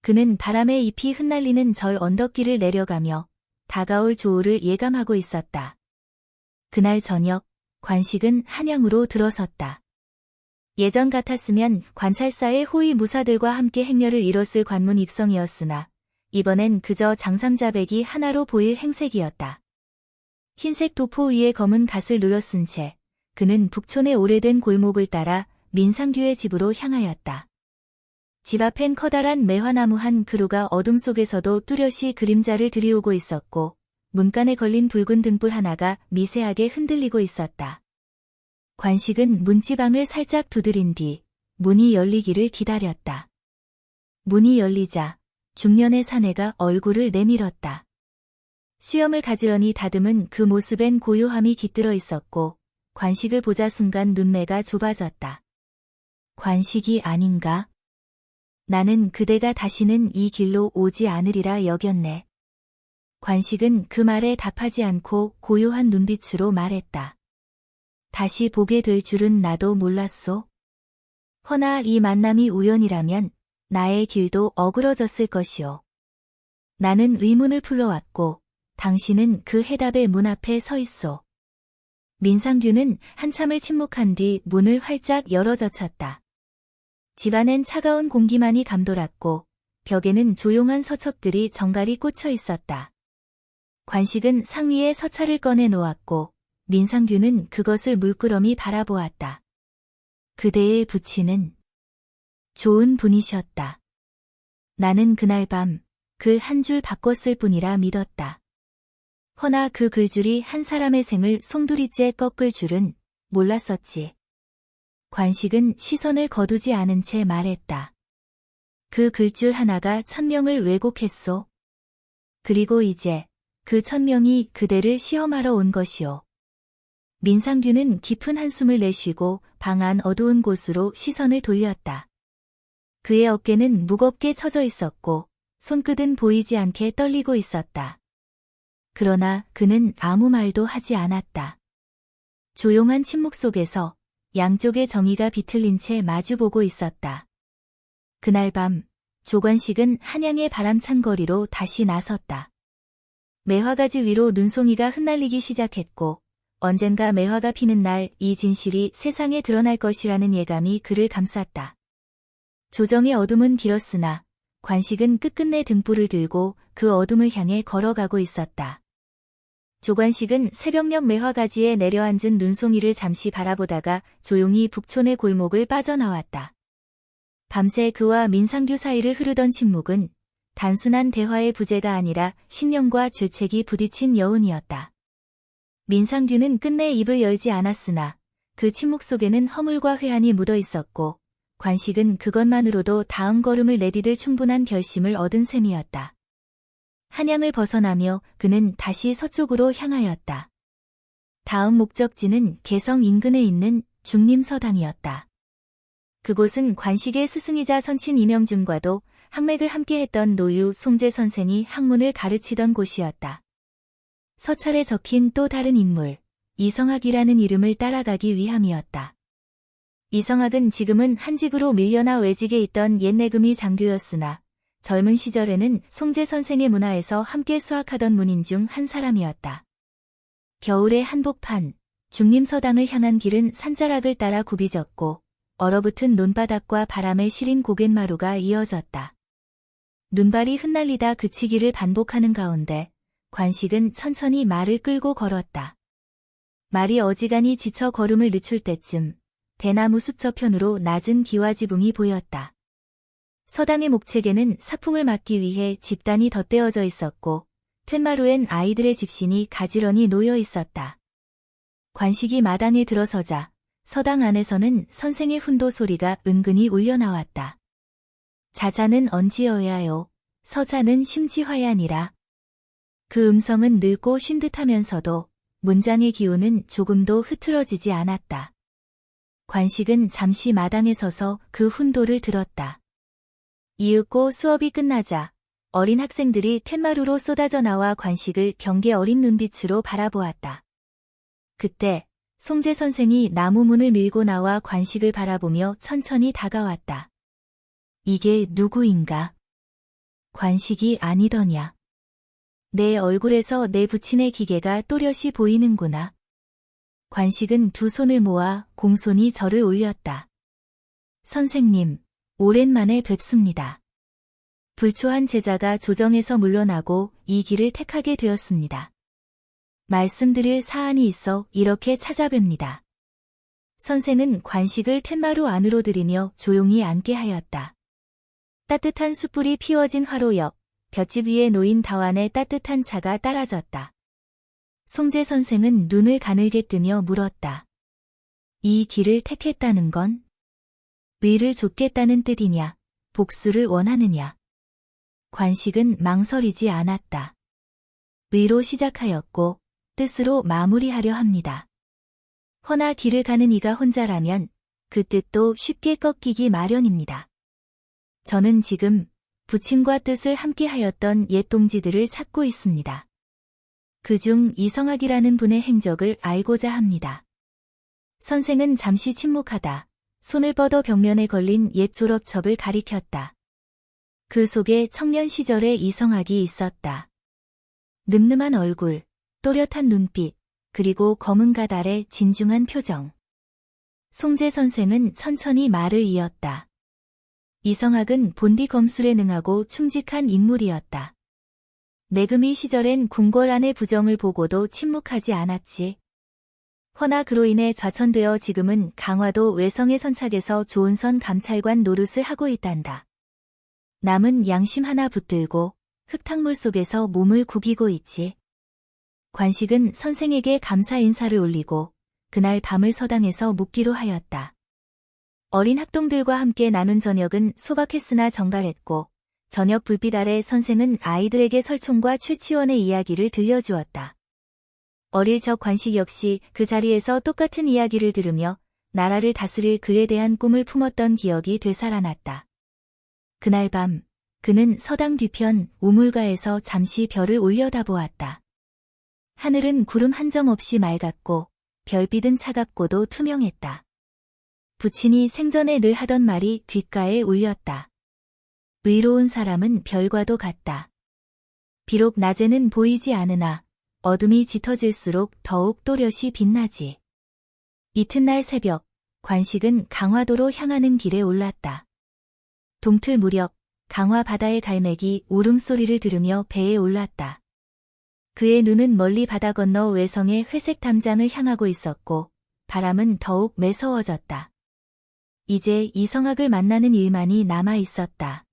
그는 바람에 잎이 흩날리는 절 언덕길을 내려가며 다가올 조우를 예감하고 있었다. 그날 저녁, 관식은 한양으로 들어섰다. 예전 같았으면 관찰사의 호위 무사들과 함께 행렬을 이뤘을 관문 입성이었으나 이번엔 그저 장삼자백이 하나로 보일 행색이었다. 흰색 도포 위에 검은 갓을 눌러쓴 채 그는 북촌의 오래된 골목을 따라 민상규의 집으로 향하였다. 집 앞엔 커다란 매화나무 한 그루가 어둠 속에서도 뚜렷이 그림자를 들이오고 있었고 문간에 걸린 붉은 등불 하나가 미세하게 흔들리고 있었다. 관식은 문지방을 살짝 두드린 뒤 문이 열리기를 기다렸다. 문이 열리자 중년의 사내가 얼굴을 내밀었다. 수염을 가지런히 다듬은 그 모습엔 고요함이 깃들어 있었고 관식을 보자 순간 눈매가 좁아졌다. 관식이 아닌가? 나는 그대가 다시는 이 길로 오지 않으리라 여겼네. 관식은 그 말에 답하지 않고 고요한 눈빛으로 말했다. 다시 보게 될 줄은 나도 몰랐소. 허나 이 만남이 우연이라면 나의 길도 어그러졌을 것이오. 나는 의문을 풀러왔고 당신은 그 해답의 문 앞에 서 있소. 민상규는 한참을 침묵한 뒤 문을 활짝 열어젖혔다. 집안엔 차가운 공기만이 감돌았고 벽에는 조용한 서첩들이 정갈이 꽂혀 있었다. 관식은 상위에 서찰을 꺼내 놓았고 민상규는 그것을 물끄러미 바라보았다. 그대의 부친은 좋은 분이셨다. 나는 그날 밤 글 한 줄 바꿨을 뿐이라 믿었다. 허나 그 글줄이 한 사람의 생을 송두리째 꺾을 줄은 몰랐었지. 관식은 시선을 거두지 않은 채 말했다. 그 글줄 하나가 1000명을 왜곡했소. 그리고 이제 그 1000명이 그대를 시험하러 온 것이오. 민상규는 깊은 한숨을 내쉬고 방 안 어두운 곳으로 시선을 돌렸다. 그의 어깨는 무겁게 처져 있었고 손끝은 보이지 않게 떨리고 있었다. 그러나 그는 아무 말도 하지 않았다. 조용한 침묵 속에서 양쪽의 정의가 비틀린 채 마주보고 있었다. 그날 밤 조관식은 한양의 바람찬 거리로 다시 나섰다. 매화가지 위로 눈송이가 흩날리기 시작했고 언젠가 매화가 피는 날 이 진실이 세상에 드러날 것이라는 예감이 그를 감쌌다. 조정의 어둠은 길었으나 관식은 끝끝내 등불을 들고 그 어둠을 향해 걸어가고 있었다. 조관식은 새벽녘 매화가지에 내려앉은 눈송이를 잠시 바라보다가 조용히 북촌의 골목을 빠져나왔다. 밤새 그와 민상규 사이를 흐르던 침묵은 단순한 대화의 부재가 아니라 신념과 죄책이 부딪힌 여운이었다. 민상규는 끝내 입을 열지 않았으나 그 침묵 속에는 허물과 회한이 묻어 있었고 관식은 그것만으로도 다음 걸음을 내디딜 충분한 결심을 얻은 셈이었다. 한양을 벗어나며 그는 다시 서쪽으로 향하였다. 다음 목적지는 개성 인근에 있는 중림서당이었다. 그곳은 관식의 스승이자 선친 이명준과도 학맥을 함께했던 노유 송재 선생이 학문을 가르치던 곳이었다. 서찰에 적힌 또 다른 인물, 이성학이라는 이름을 따라가기 위함이었다. 이성학은 지금은 한직으로 밀려나 외직에 있던 옛내금이 장교였으나 젊은 시절에는 송재 선생의 문화에서 함께 수학하던 문인 중 한 사람이었다. 겨울의 한복판, 중림서당을 향한 길은 산자락을 따라 굽이졌고 얼어붙은 논바닥과 바람에 시린 고갯마루가 이어졌다. 눈발이 흩날리다 그치기를 반복하는 가운데 관식은 천천히 말을 끌고 걸었다. 말이 어지간히 지쳐 걸음을 늦출 때쯤 대나무 숲 저편으로 낮은 기와지붕이 보였다. 서당의 목책에는 사풍을 막기 위해 집단이 덧대어져 있었고 툇마루엔 아이들의 집신이 가지런히 놓여 있었다. 관식이 마당에 들어서자 서당 안에서는 선생의 훈도 소리가 은근히 울려나왔다. 자자는 언지어야요. 서자는 심지화야니라. 그 음성은 늙고 쉰 듯하면서도 문장의 기운은 조금도 흐트러지지 않았다. 관식은 잠시 마당에 서서 그 훈도를 들었다. 이윽고 수업이 끝나자 어린 학생들이 툇마루로 쏟아져 나와 관식을 경계 어린 눈빛으로 바라보았다. 그때 송재 선생이 나무 문을 밀고 나와 관식을 바라보며 천천히 다가왔다. 이게 누구인가? 관식이 아니더냐. 내 얼굴에서 내 부친의 기계가 또렷이 보이는구나. 관식은 두 손을 모아 공손히 절을 올렸다. 선생님, 오랜만에 뵙습니다. 불초한 제자가 조정에서 물러나고 이 길을 택하게 되었습니다. 말씀드릴 사안이 있어 이렇게 찾아뵙니다. 선생은 관식을 툇마루 안으로 들이며 조용히 앉게 하였다. 따뜻한 숯불이 피워진 화로 옆 볏짚 위에 놓인 다완에 따뜻한 차가 따라졌다. 송재 선생은 눈을 가늘게 뜨며 물었다. 이 길을 택했다는 건? 위를 좇겠다는 뜻이냐, 복수를 원하느냐? 관식은 망설이지 않았다. 위로 시작하였고 뜻으로 마무리하려 합니다. 허나 길을 가는 이가 혼자라면 그 뜻도 쉽게 꺾이기 마련입니다. 저는 지금 부친과 뜻을 함께하였던 옛 동지들을 찾고 있습니다. 그중 이성학이라는 분의 행적을 알고자 합니다. 선생은 잠시 침묵하다 손을 뻗어 벽면에 걸린 옛 졸업첩을 가리켰다. 그 속에 청년 시절의 이성학이 있었다. 늠름한 얼굴, 또렷한 눈빛, 그리고 검은 가달의 진중한 표정. 송재 선생은 천천히 말을 이었다. 이성학은 본디 검술에 능하고 충직한 인물이었다. 내금이 시절엔 궁궐 안의 부정을 보고도 침묵하지 않았지. 허나 그로 인해 좌천되어 지금은 강화도 외성의 선착에서 조은선 감찰관 노릇을 하고 있단다. 남은 양심 하나 붙들고 흙탕물 속에서 몸을 구기고 있지. 관식은 선생에게 감사 인사를 올리고 그날 밤을 서당에서 묵기로 하였다. 어린 학동들과 함께 나눈 저녁은 소박했으나 정갈했고 저녁 불빛 아래 선생은 아이들에게 설총과 최치원의 이야기를 들려주었다. 어릴 적 관식 역시 그 자리에서 똑같은 이야기를 들으며 나라를 다스릴 그에 대한 꿈을 품었던 기억이 되살아났다. 그날 밤 그는 서당 뒤편 우물가에서 잠시 별을 올려다보았다. 하늘은 구름 한 점 없이 맑았고 별빛은 차갑고도 투명했다. 부친이 생전에 늘 하던 말이 귓가에 울렸다. 의로운 사람은 별과도 같다. 비록 낮에는 보이지 않으나 어둠이 짙어질수록 더욱 또렷이 빛나지. 이튿날 새벽, 관식은 강화도로 향하는 길에 올랐다. 동틀 무렵, 강화 바다의 갈매기 울음소리를 들으며 배에 올랐다. 그의 눈은 멀리 바다 건너 외성의 회색 담장을 향하고 있었고 바람은 더욱 매서워졌다. 이제 이성학을 만나는 일만이 남아 있었다.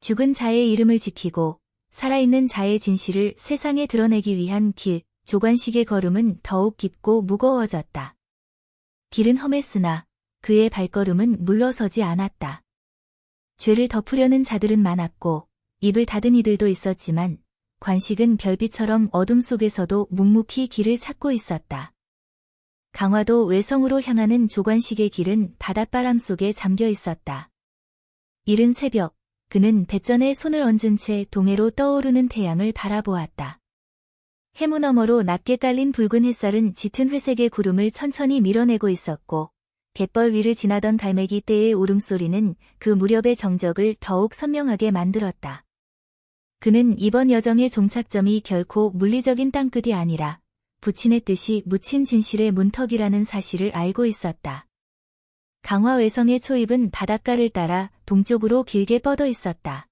죽은 자의 이름을 지키고 살아있는 자의 진실을 세상에 드러내기 위한 길, 조관식의 걸음은 더욱 깊고 무거워졌다. 길은 험했으나 그의 발걸음은 물러서지 않았다. 죄를 덮으려는 자들은 많았고 입을 닫은 이들도 있었지만 관식은 별빛처럼 어둠 속에서도 묵묵히 길을 찾고 있었다. 강화도 외성으로 향하는 조관식의 길은 바닷바람 속에 잠겨 있었다. 이른 새벽, 그는 뱃전에 손을 얹은 채 동해로 떠오르는 태양을 바라보았다. 해무 너머로 낮게 깔린 붉은 햇살은 짙은 회색의 구름을 천천히 밀어내고 있었고 갯벌 위를 지나던 갈매기 떼의 울음소리는 그 무렵의 정적을 더욱 선명하게 만들었다. 그는 이번 여정의 종착점이 결코 물리적인 땅끝이 아니라 부친의 뜻이 묻힌 진실의 문턱이라는 사실을 알고 있었다. 강화 외성의 초입은 바닷가를 따라 동쪽으로 길게 뻗어 있었다.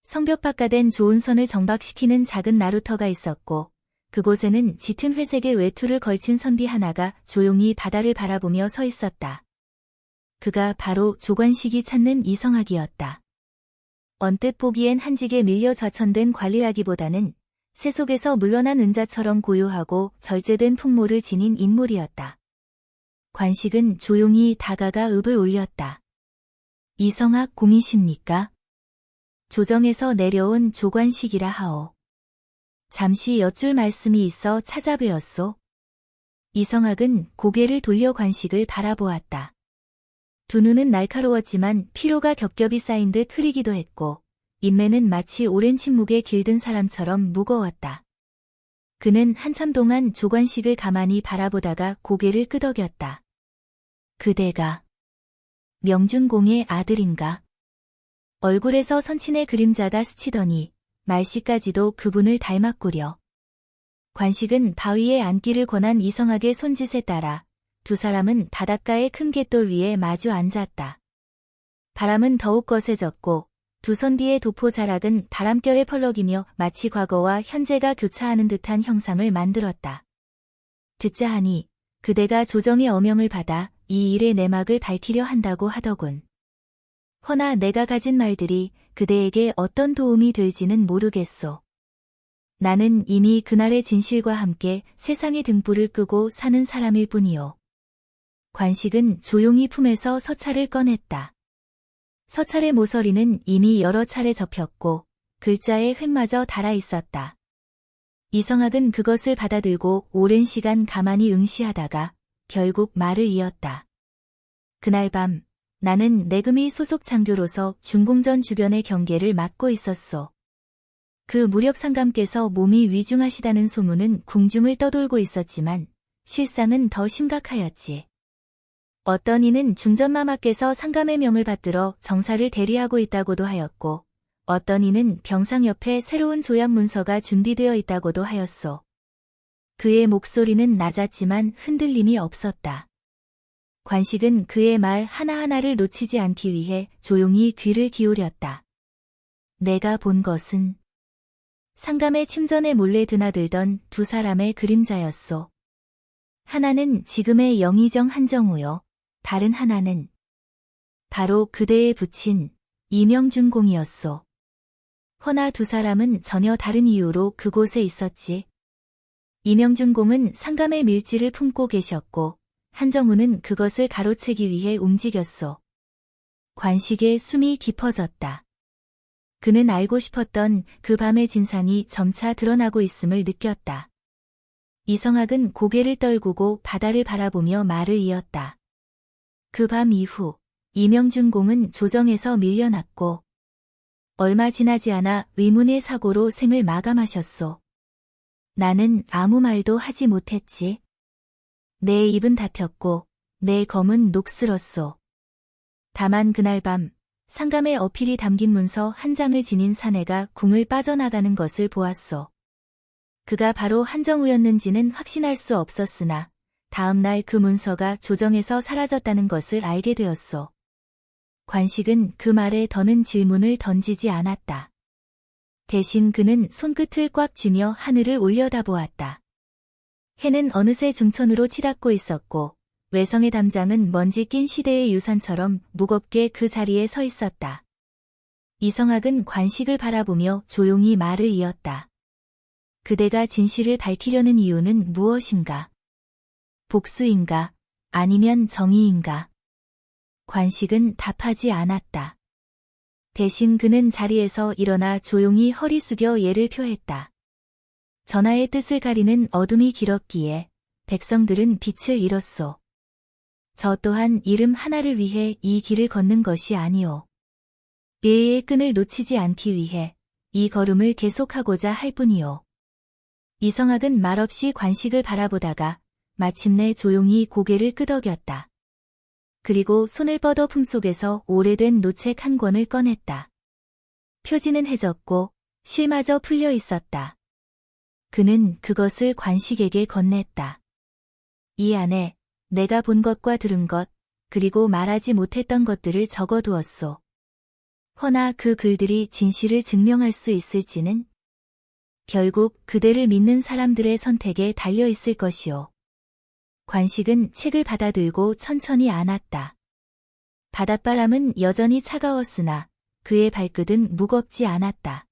성벽박가된 좋은 선을 정박시키는 작은 나루터가 있었고 그곳에는 짙은 회색의 외투를 걸친 선비 하나가 조용히 바다를 바라보며 서 있었다. 그가 바로 조관식이 찾는 이성학이었다. 언뜻 보기엔 한직에 밀려 좌천된 관리라기보다는 새 속에서 물러난 은자처럼 고요하고 절제된 풍모를 지닌 인물이었다. 관식은 조용히 다가가 읍을 올렸다. 이성학 공이십니까? 조정에서 내려온 조관식이라 하오. 잠시 여쭐 말씀이 있어 찾아뵈었소. 이성학은 고개를 돌려 관식을 바라보았다. 두 눈은 날카로웠지만 피로가 겹겹이 쌓인 듯 흐리기도 했고 인매는 마치 오랜 침묵에 길든 사람처럼 무거웠다. 그는 한참 동안 조관식을 가만히 바라보다가 고개를 끄덕였다. 그대가 명준공의 아들인가? 얼굴에서 선친의 그림자가 스치더니 말씨까지도 그분을 닮았구려. 관식은 바위에 앉기를 권한 이성학의 손짓에 따라 두 사람은 바닷가의 큰 갯돌 위에 마주 앉았다. 바람은 더욱 거세졌고 두 선비의 도포 자락은 바람결에 펄럭이며 마치 과거와 현재가 교차하는 듯한 형상을 만들었다. 듣자 하니 그대가 조정의 어명을 받아 이 일의 내막을 밝히려 한다고 하더군. 허나 내가 가진 말들이 그대에게 어떤 도움이 될지는 모르겠소. 나는 이미 그날의 진실과 함께 세상의 등불을 끄고 사는 사람일 뿐이요. 관식은 조용히 품에서 서찰을 꺼냈다. 서찰의 모서리는 이미 여러 차례 접혔고 글자에 획마저 달아 있었다. 이성학은 그것을 받아들고 오랜 시간 가만히 응시하다가 결국 말을 이었다. 그날 밤 나는 내금이 소속 장교로서 중공전 주변의 경계를 맡고 있었소. 그 무력 상감께서 몸이 위중하시다는 소문은 궁중을 떠돌고 있었지만 실상은 더 심각하였지. 어떤 이는 중전마마께서 상감의 명을 받들어 정사를 대리하고 있다고도 하였고 어떤 이는 병상 옆에 새로운 조약 문서가 준비되어 있다고도 하였소. 그의 목소리는 낮았지만 흔들림이 없었다. 관식은 그의 말 하나하나를 놓치지 않기 위해 조용히 귀를 기울였다. 내가 본 것은 상감의 침전에 몰래 드나들던 두 사람의 그림자였소. 하나는 지금의 영의정 한정우요. 다른 하나는 바로 그대의 부친 이명준공이었소. 허나 두 사람은 전혀 다른 이유로 그곳에 있었지. 이명준공은 상감의 밀지를 품고 계셨고 한정우는 그것을 가로채기 위해 움직였소. 관식의 숨이 깊어졌다. 그는 알고 싶었던 그 밤의 진상이 점차 드러나고 있음을 느꼈다. 이성학은 고개를 떨구고 바다를 바라보며 말을 이었다. 그 밤 이후 이명준공은 조정에서 밀려났고 얼마 지나지 않아 의문의 사고로 생을 마감하셨소. 나는 아무 말도 하지 못했지. 내 입은 닫혔고 내 검은 녹슬었소. 다만 그날 밤 상감의 어필이 담긴 문서 한 장을 지닌 사내가 궁을 빠져나가는 것을 보았소. 그가 바로 한정우였는지는 확신할 수 없었으나 다음 날 그 문서가 조정에서 사라졌다는 것을 알게 되었소. 관식은 그 말에 더는 질문을 던지지 않았다. 대신 그는 손끝을 꽉 쥐며 하늘을 올려다보았다. 해는 어느새 중천으로 치닫고 있었고 외성의 담장은 먼지 낀 시대의 유산처럼 무겁게 그 자리에 서 있었다. 이성학은 관식을 바라보며 조용히 말을 이었다. 그대가 진실을 밝히려는 이유는 무엇인가? 복수인가? 아니면 정의인가? 관식은 답하지 않았다. 대신 그는 자리에서 일어나 조용히 허리 숙여 예를 표했다. 전하의 뜻을 가리는 어둠이 길었기에 백성들은 빛을 잃었소. 저 또한 이름 하나를 위해 이 길을 걷는 것이 아니오. 예의 끈을 놓치지 않기 위해 이 걸음을 계속하고자 할 뿐이오. 이성학은 말없이 관식을 바라보다가 마침내 조용히 고개를 끄덕였다. 그리고 손을 뻗어 품속에서 오래된 노책 한 권을 꺼냈다. 표지는 해졌고 실마저 풀려 있었다. 그는 그것을 관식에게 건넸다. 이 안에 내가 본 것과 들은 것, 그리고 말하지 못했던 것들을 적어두었소. 허나 그 글들이 진실을 증명할 수 있을지는 결국 그대를 믿는 사람들의 선택에 달려 있을 것이오. 관식은 책을 받아들고 천천히 안았다. 바닷바람은 여전히 차가웠으나 그의 발끝은 무겁지 않았다.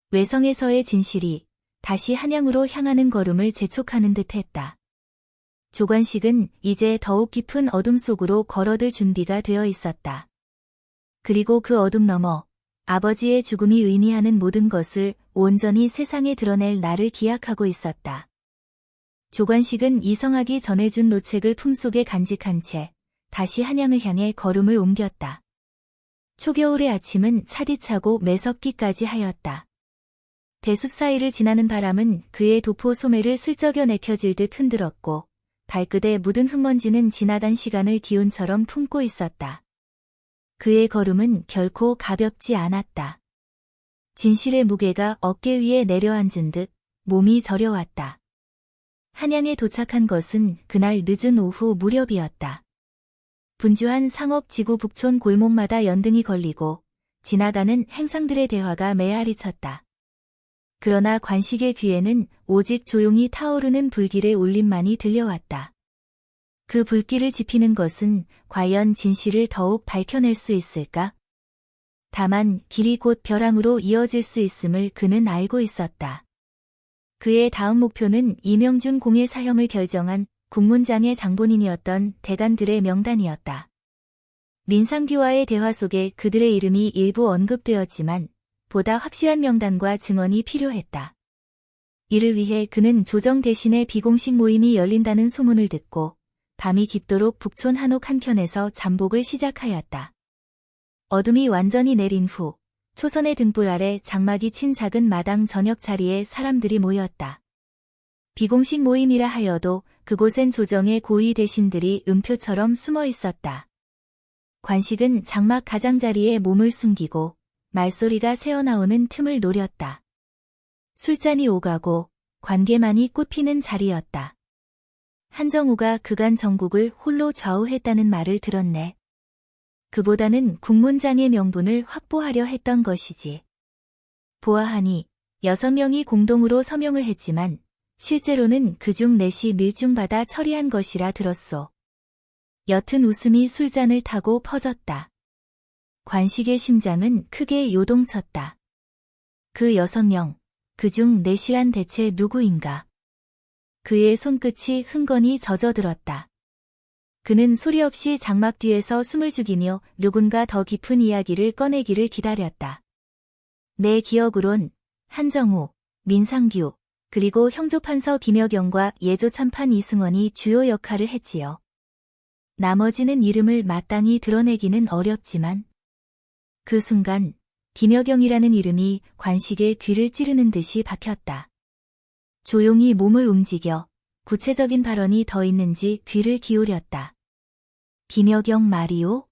외성에서의 진실이 다시 한양으로 향하는 걸음을 재촉하는 듯했다. 조관식은 이제 더욱 깊은 어둠 속으로 걸어들 준비가 되어 있었다. 그리고 그 어둠 너머 아버지의 죽음이 의미하는 모든 것을 온전히 세상에 드러낼 날을 기약하고 있었다. 조관식은 이성학이 전해준 노책을 품속에 간직한 채 다시 한양을 향해 걸음을 옮겼다. 초겨울의 아침은 차디차고 매섭기까지 하였다. 대숲 사이를 지나는 바람은 그의 도포 소매를 슬쩍여 내켜질듯 흔들었고 발끝에 묻은 흙먼지는 지나간 시간을 기운처럼 품고 있었다. 그의 걸음은 결코 가볍지 않았다. 진실의 무게가 어깨 위에 내려앉은 듯 몸이 저려왔다. 한양에 도착한 것은 그날 늦은 오후 무렵이었다. 분주한 상업지구 북촌 골목마다 연등이 걸리고 지나가는 행상들의 대화가 메아리 쳤다. 그러나 관식의 귀에는 오직 조용히 타오르는 불길의 울림만이 들려왔다. 그 불길을 지피는 것은 과연 진실을 더욱 밝혀낼 수 있을까? 다만 길이 곧 벼랑으로 이어질 수 있음을 그는 알고 있었다. 그의 다음 목표는 이명준 공의 사형을 결정한 국문장의 장본인이었던 대간들의 명단이었다. 민상규와의 대화 속에 그들의 이름이 일부 언급되었지만 보다 확실한 명단과 증언이 필요했다. 이를 위해 그는 조정 대신에 비공식 모임이 열린다는 소문을 듣고 밤이 깊도록 북촌 한옥 한켠에서 잠복을 시작하였다. 어둠이 완전히 내린 후 초선의 등불 아래 장막이 친 작은 마당 저녁 자리에 사람들이 모였다. 비공식 모임이라 하여도 그곳엔 조정의 고위 대신들이 음표처럼 숨어 있었다. 관식은 장막 가장자리에 몸을 숨기고 말소리가 새어나오는 틈을 노렸다. 술잔이 오가고 관계만이 꽃피는 자리였다. 한정우가 그간 전국을 홀로 좌우했다는 말을 들었네. 그보다는 국문장의 명분을 확보하려 했던 것이지. 보아하니 6명이 공동으로 서명을 했지만 실제로는 그중 4이 밀중받아 처리한 것이라 들었소. 옅은 웃음이 술잔을 타고 퍼졌다. 관식의 심장은 크게 요동쳤다. 그 6명, 그중 4이란 대체 누구인가? 그의 손끝이 흥건히 젖어들었다. 그는 소리 없이 장막 뒤에서 숨을 죽이며 누군가 더 깊은 이야기를 꺼내기를 기다렸다. 내 기억으론 한정우, 민상규, 그리고 형조판서 김여경과 예조참판 이승원이 주요 역할을 했지요. 나머지는 이름을 마땅히 드러내기는 어렵지만 그 순간 김여경이라는 이름이 관식의 귀를 찌르는 듯이 박혔다. 조용히 몸을 움직여 구체적인 발언이 더 있는지 귀를 기울였다. 김여경 말이오?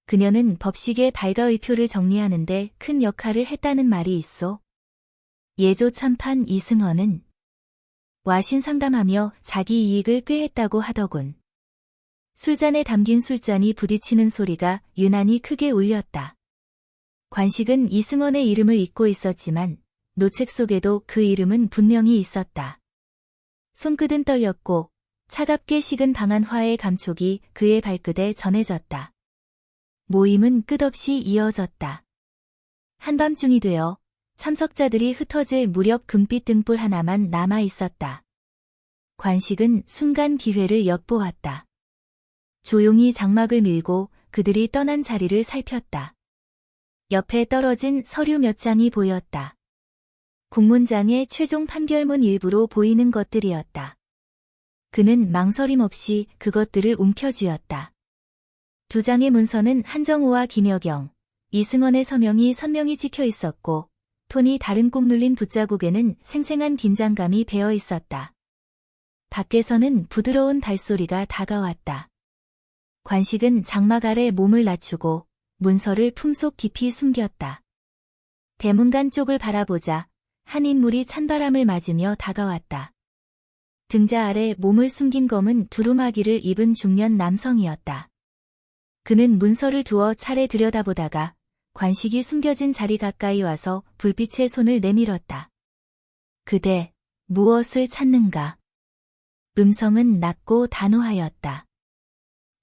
그녀는 법식의 발가의표를 정리하는데 큰 역할을 했다는 말이 있어. 예조참판 이승헌은 와신 상담하며 자기 이익을 꾀했다고 하더군. 술잔에 담긴 술잔이 부딪히는 소리가 유난히 크게 울렸다. 관식은 이승헌의 이름을 잊고 있었지만 노책 속에도 그 이름은 분명히 있었다. 손끝은 떨렸고 차갑게 식은 방한 화의 감촉이 그의 발끝에 전해졌다. 모임은 끝없이 이어졌다. 한밤중이 되어 참석자들이 흩어질 무렵 금빛 등불 하나만 남아 있었다. 관식은 순간 기회를 엿보았다. 조용히 장막을 밀고 그들이 떠난 자리를 살폈다. 옆에 떨어진 서류 몇 장이 보였다. 공문장의 최종 판결문 일부로 보이는 것들이었다. 그는 망설임 없이 그것들을 움켜쥐었다. 두 장의 문서는 한정우와 김여경, 이승원의 서명이 선명히 찍혀 있었고 톤이 다른 꾹 눌린 붓자국에는 생생한 긴장감이 배어 있었다. 밖에서는 부드러운 발소리가 다가왔다. 관식은 장막 아래 몸을 낮추고 문서를 품속 깊이 숨겼다. 대문간 쪽을 바라보자 한 인물이 찬바람을 맞으며 다가왔다. 등자 아래 몸을 숨긴 검은 두루마기를 입은 중년 남성이었다. 그는 문서를 두어 차례 들여다보다가 관식이 숨겨진 자리 가까이 와서 불빛에 손을 내밀었다. 그대, 무엇을 찾는가? 음성은 낮고 단호하였다.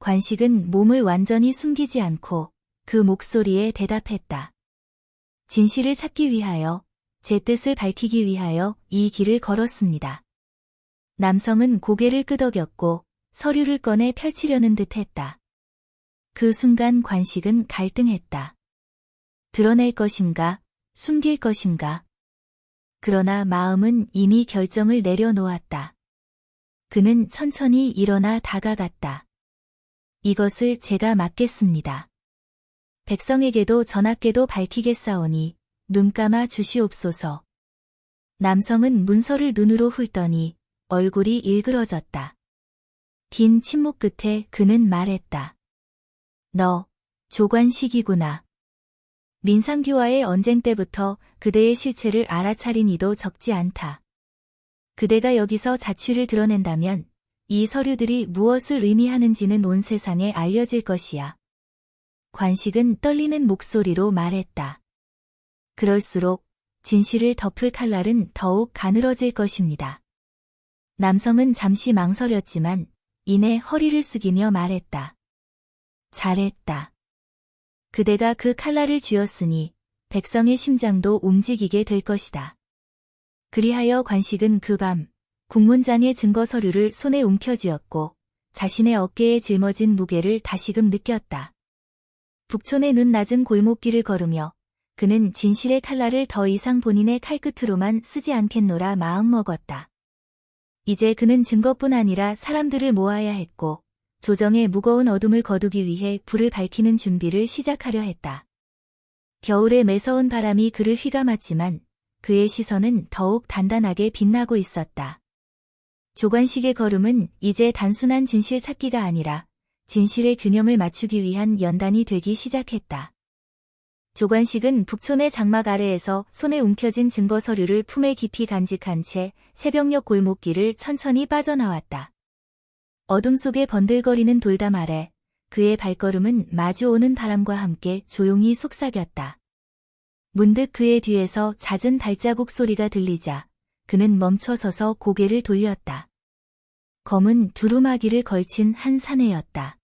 관식은 몸을 완전히 숨기지 않고 그 목소리에 대답했다. 진실을 찾기 위하여, 제 뜻을 밝히기 위하여 이 길을 걸었습니다. 남성은 고개를 끄덕였고 서류를 꺼내 펼치려는 듯 했다. 그 순간 관식은 갈등했다. 드러낼 것인가, 숨길 것인가. 그러나 마음은 이미 결정을 내려놓았다. 그는 천천히 일어나 다가갔다. 이것을 제가 맡겠습니다. 백성에게도 전하께도 밝히겠사오니 눈 감아 주시옵소서. 남성은 문서를 눈으로 훑더니 얼굴이 일그러졌다. 긴 침묵 끝에 그는 말했다. 너, 조관식이구나. 민상규와의 언쟁 때부터 그대의 실체를 알아차린 이도 적지 않다. 그대가 여기서 자취를 드러낸다면 이 서류들이 무엇을 의미하는지는 온 세상에 알려질 것이야. 관식은 떨리는 목소리로 말했다. 그럴수록 진실을 덮을 칼날은 더욱 가늘어질 것입니다. 남성은 잠시 망설였지만 이내 허리를 숙이며 말했다. 잘했다. 그대가 그 칼날을 쥐었으니 백성의 심장도 움직이게 될 것이다. 그리하여 관식은 그 밤 국문장의 증거 서류를 손에 움켜쥐었고 자신의 어깨에 짊어진 무게를 다시금 느꼈다. 북촌의 눈 낮은 골목길을 걸으며 그는 진실의 칼날을 더 이상 본인의 칼끝으로만 쓰지 않겠노라 마음먹었다. 이제 그는 증거뿐 아니라 사람들을 모아야 했고 조정의 무거운 어둠을 거두기 위해 불을 밝히는 준비를 시작하려 했다. 겨울의 매서운 바람이 그를 휘감았지만 그의 시선은 더욱 단단하게 빛나고 있었다. 조관식의 걸음은 이제 단순한 진실 찾기가 아니라 진실의 균형을 맞추기 위한 연단이 되기 시작했다. 조관식은 북촌의 장막 아래에서 손에 움켜쥔 증거 서류를 품에 깊이 간직한 채 새벽녘 골목길을 천천히 빠져나왔다. 어둠 속에 번들거리는 돌담 아래 그의 발걸음은 마주오는 바람과 함께 조용히 속삭였다. 문득 그의 뒤에서 잦은 발자국 소리가 들리자 그는 멈춰서서 고개를 돌렸다. 검은 두루마기를 걸친 한 사내였다.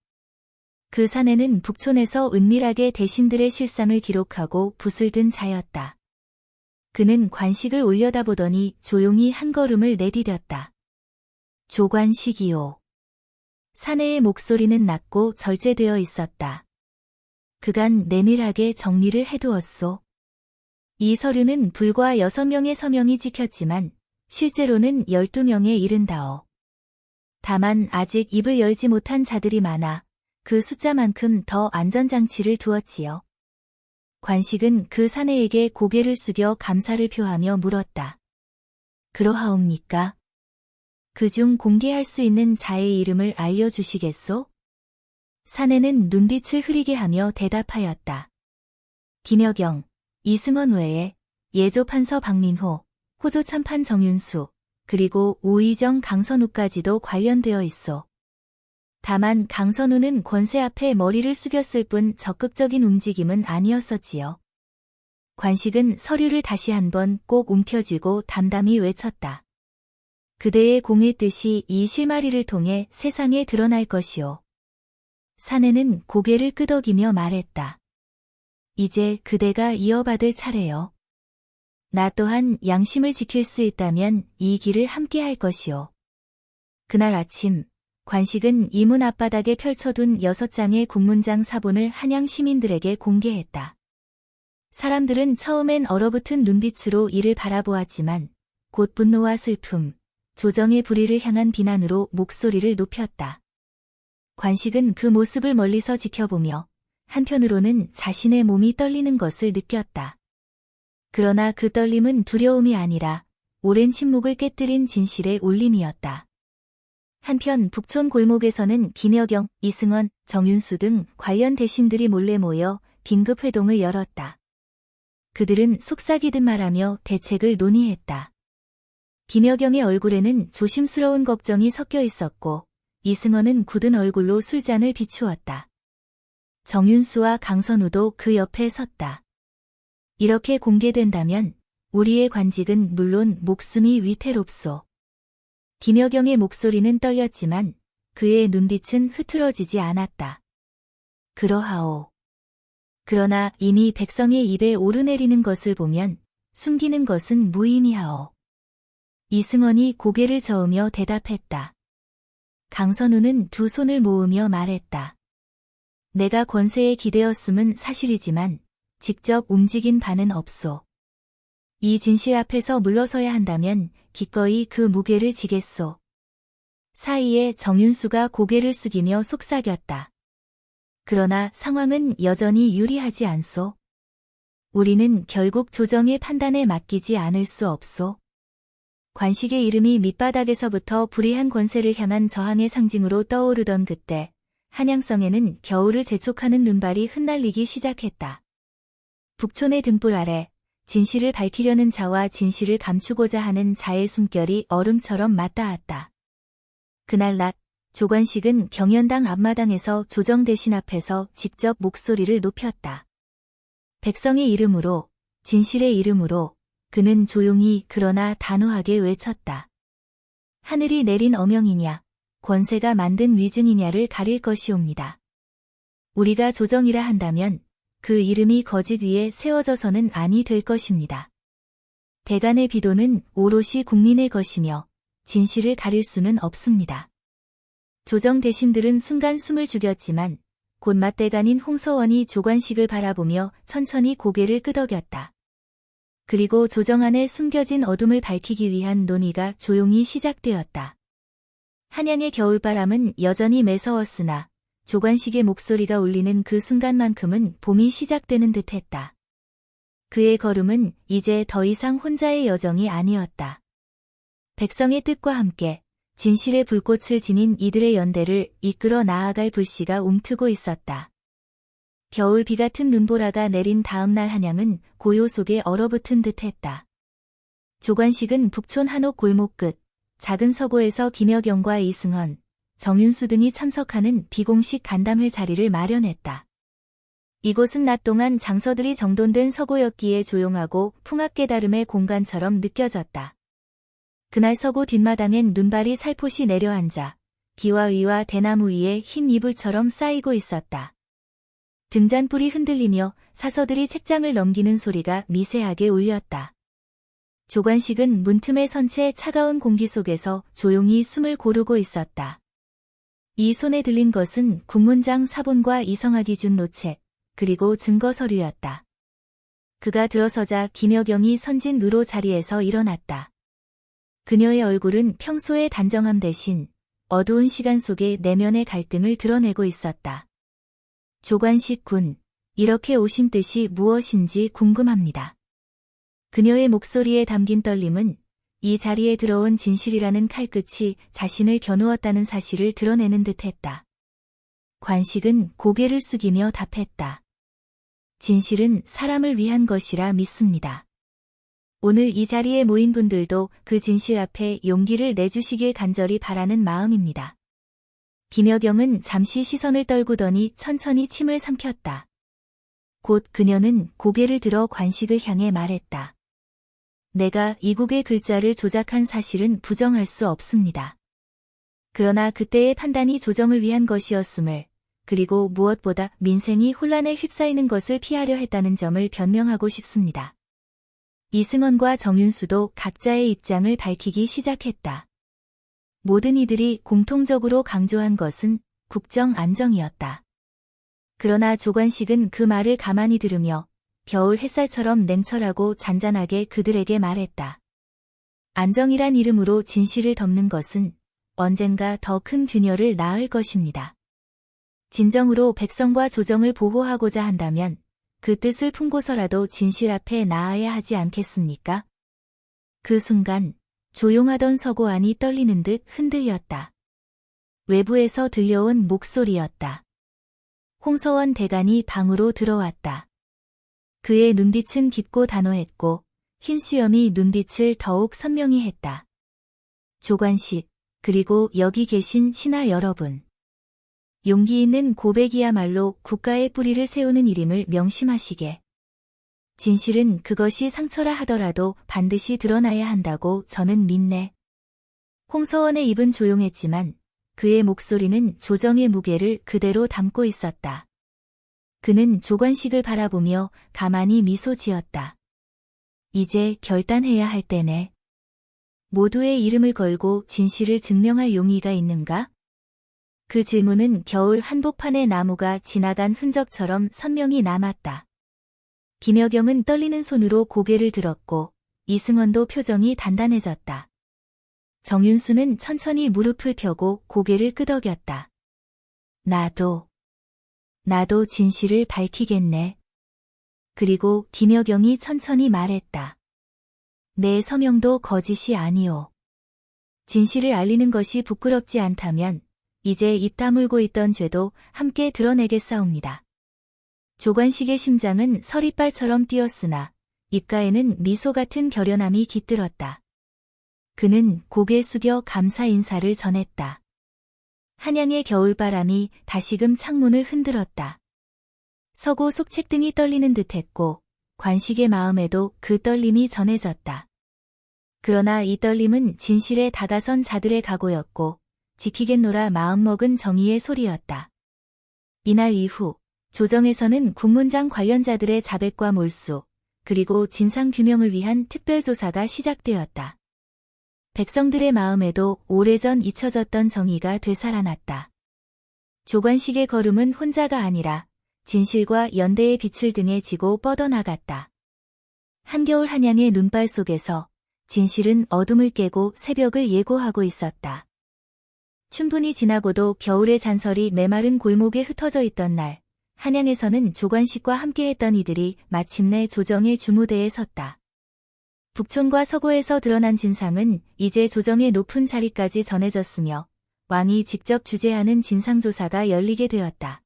그 사내는 북촌에서 은밀하게 대신들의 실상을 기록하고 붓을 든 자였다. 그는 관식을 올려다보더니 조용히 한 걸음을 내디뎠다. 조관식이요. 사내의 목소리는 낮고 절제되어 있었다. 그간 내밀하게 정리를 해두었소. 이 서류는 불과 6명의 서명이 찍혔지만 실제로는 12명에 이른다오. 다만 아직 입을 열지 못한 자들이 많아 그 숫자만큼 더 안전장치를 두었지요. 관식은 그 사내에게 고개를 숙여 감사를 표하며 물었다. 그러하옵니까? 그중 공개할 수 있는 자의 이름을 알려주시겠소? 사내는 눈빛을 흐리게 하며 대답하였다. 김여경, 이승원 외에 예조 판서 박민호, 호조 참판 정윤수, 그리고 오이정 강선우까지도 관련되어 있어. 다만 강선우는 권세 앞에 머리를 숙였을 뿐 적극적인 움직임은 아니었었지요. 관식은 서류를 다시 한번 꼭 움켜쥐고 담담히 외쳤다. 그대의 공의 뜻이 이 실마리를 통해 세상에 드러날 것이오. 사내는 고개를 끄덕이며 말했다. 이제 그대가 이어받을 차례요. 나 또한 양심을 지킬 수 있다면 이 길을 함께 할 것이오. 그날 아침 관식은 이문 앞바닥에 펼쳐둔 6장의 공문장 사본을 한양 시민들에게 공개했다. 사람들은 처음엔 얼어붙은 눈빛으로 이를 바라보았지만 곧 분노와 슬픔, 조정의 불의를 향한 비난으로 목소리를 높였다. 관식은 그 모습을 멀리서 지켜보며 한편으로는 자신의 몸이 떨리는 것을 느꼈다. 그러나 그 떨림은 두려움이 아니라 오랜 침묵을 깨뜨린 진실의 울림이었다. 한편 북촌 골목에서는 김여경, 이승원, 정윤수 등 관련 대신들이 몰래 모여 긴급 회동을 열었다. 그들은 속삭이듯 말하며 대책을 논의했다. 김여경의 얼굴에는 조심스러운 걱정이 섞여 있었고 이승원은 굳은 얼굴로 술잔을 비추었다. 정윤수와 강선우도 그 옆에 섰다. 이렇게 공개된다면 우리의 관직은 물론 목숨이 위태롭소. 김여경의 목소리는 떨렸지만 그의 눈빛은 흐트러지지 않았다. 그러하오. 그러나 이미 백성의 입에 오르내리는 것을 보면 숨기는 것은 무의미하오. 이승원이 고개를 저으며 대답했다. 강선우는 두 손을 모으며 말했다. 내가 권세에 기대었음은 사실이지만 직접 움직인 바는 없소. 이 진실 앞에서 물러서야 한다면 기꺼이 그 무게를 지겠소. 사이에 정윤수가 고개를 숙이며 속삭였다. 그러나 상황은 여전히 유리하지 않소. 우리는 결국 조정의 판단에 맡기지 않을 수 없소. 관식의 이름이 밑바닥에서부터 불의한 권세를 향한 저항의 상징으로 떠오르던 그때 한양성에는 겨울을 재촉하는 눈발이 흩날리기 시작했다. 북촌의 등불 아래 진실을 밝히려는 자와 진실을 감추고자 하는 자의 숨결이 얼음처럼 맞닿았다. 그날 낮 조관식은 경연당 앞마당에서 조정 대신 앞에서 직접 목소리를 높였다. 백성의 이름으로, 진실의 이름으로 그는 조용히 그러나 단호하게 외쳤다. 하늘이 내린 어명이냐, 권세가 만든 위증이냐를 가릴 것이옵니다. 우리가 조정이라 한다면 그 이름이 거짓 위에 세워져서는 아니 될 것입니다. 대간의 비도는 오롯이 국민의 것이며 진실을 가릴 수는 없습니다. 조정 대신들은 순간 숨을 죽였지만 곧 맞대간인 홍서원이 조관식을 바라보며 천천히 고개를 끄덕였다. 그리고 조정 안에 숨겨진 어둠을 밝히기 위한 논의가 조용히 시작되었다. 한양의 겨울바람은 여전히 매서웠으나 조관식의 목소리가 울리는 그 순간만큼은 봄이 시작되는 듯했다. 그의 걸음은 이제 더 이상 혼자의 여정이 아니었다. 백성의 뜻과 함께 진실의 불꽃을 지닌 이들의 연대를 이끌어 나아갈 불씨가 움트고 있었다. 겨울 비 같은 눈보라가 내린 다음 날 한양은 고요 속에 얼어붙은 듯했다. 조관식은 북촌 한옥 골목 끝 작은 서고에서 김여경과 이승헌, 정윤수 등이 참석하는 비공식 간담회 자리를 마련했다. 이곳은 낮 동안 장서들이 정돈된 서고였기에 조용하고 풍악 깨달음의 공간처럼 느껴졌다. 그날 서고 뒷마당엔 눈발이 살포시 내려앉아 기와 위와 대나무 위에 흰 이불처럼 쌓이고 있었다. 등잔불이 흔들리며 사서들이 책장을 넘기는 소리가 미세하게 울렸다. 조관식은 문틈에 선 채 차가운 공기 속에서 조용히 숨을 고르고 있었다. 이 손에 들린 것은 국문장 사본과 이성학이 준 노책, 그리고 증거 서류였다. 그가 들어서자 김여경이 선진 의로 자리에서 일어났다. 그녀의 얼굴은 평소의 단정함 대신 어두운 시간 속에 내면의 갈등을 드러내고 있었다. 조관식 군, 이렇게 오신 뜻이 무엇인지 궁금합니다. 그녀의 목소리에 담긴 떨림은 이 자리에 들어온 진실이라는 칼끝이 자신을 겨누었다는 사실을 드러내는 듯했다. 관식은 고개를 숙이며 답했다. 진실은 사람을 위한 것이라 믿습니다. 오늘 이 자리에 모인 분들도 그 진실 앞에 용기를 내주시길 간절히 바라는 마음입니다. 김여경은 잠시 시선을 떨구더니 천천히 침을 삼켰다. 곧 그녀는 고개를 들어 관식을 향해 말했다. 내가 이국의 글자를 조작한 사실은 부정할 수 없습니다. 그러나 그때의 판단이 조정을 위한 것이었음을, 그리고 무엇보다 민생이 혼란에 휩싸이는 것을 피하려 했다는 점을 변명하고 싶습니다. 이승헌과 정윤수도 각자의 입장을 밝히기 시작했다. 모든 이들이 공통적으로 강조한 것은 국정 안정이었다. 그러나 조관식은 그 말을 가만히 들으며 겨울 햇살처럼 냉철하고 잔잔하게 그들에게 말했다. 안정이란 이름으로 진실을 덮는 것은 언젠가 더 큰 균열을 낳을 것입니다. 진정으로 백성과 조정을 보호하고자 한다면 그 뜻을 품고서라도 진실 앞에 나아야 하지 않겠습니까? 그 순간 조용하던 서고안이 떨리는 듯 흔들렸다. 외부에서 들려온 목소리였다. 홍서원 대간이 방으로 들어왔다. 그의 눈빛은 깊고 단호했고 흰 수염이 눈빛을 더욱 선명히 했다. 조관식, 그리고 여기 계신 신하 여러분. 용기 있는 고백이야말로 국가의 뿌리를 세우는 일임을 명심하시게. 진실은 그것이 상처라 하더라도 반드시 드러나야 한다고 저는 믿네. 홍서원의 입은 조용했지만 그의 목소리는 조정의 무게를 그대로 담고 있었다. 그는 조관식을 바라보며 가만히 미소 지었다. 이제 결단해야 할 때네. 모두의 이름을 걸고 진실을 증명할 용의가 있는가? 그 질문은 겨울 한복판의 나무가 지나간 흔적처럼 선명히 남았다. 김여경은 떨리는 손으로 고개를 들었고 이승원도 표정이 단단해졌다. 정윤수는 천천히 무릎을 펴고 고개를 끄덕였다. 나도 진실을 밝히겠네. 그리고 김여경이 천천히 말했다. 내 서명도 거짓이 아니오. 진실을 알리는 것이 부끄럽지 않다면 이제 입 다물고 있던 죄도 함께 드러내겠사옵니다. 조관식의 심장은 서리빨처럼 뛰었으나 입가에는 미소 같은 결연함이 깃들었다. 그는 고개 숙여 감사 인사를 전했다. 한양의 겨울바람이 다시금 창문을 흔들었다. 서고 속책등이 떨리는 듯했고 관식의 마음에도 그 떨림이 전해졌다. 그러나 이 떨림은 진실에 다가선 자들의 각오였고 지키겠노라 마음먹은 정의의 소리였다. 이날 이후 조정에서는 국문장 관련자들의 자백과 몰수, 그리고 진상규명을 위한 특별조사가 시작되었다. 백성들의 마음에도 오래전 잊혀졌던 정의가 되살아났다. 조관식의 걸음은 혼자가 아니라 진실과 연대의 빛을 등에 지고 뻗어나갔다. 한겨울 한양의 눈발 속에서 진실은 어둠을 깨고 새벽을 예고하고 있었다. 춘분이 지나고도 겨울의 잔설이 메마른 골목에 흩어져 있던 날, 한양에서는 조관식과 함께했던 이들이 마침내 조정의 주무대에 섰다. 북촌과 서고에서 드러난 진상은 이제 조정의 높은 자리까지 전해졌으며 왕이 직접 주재하는 진상조사가 열리게 되었다.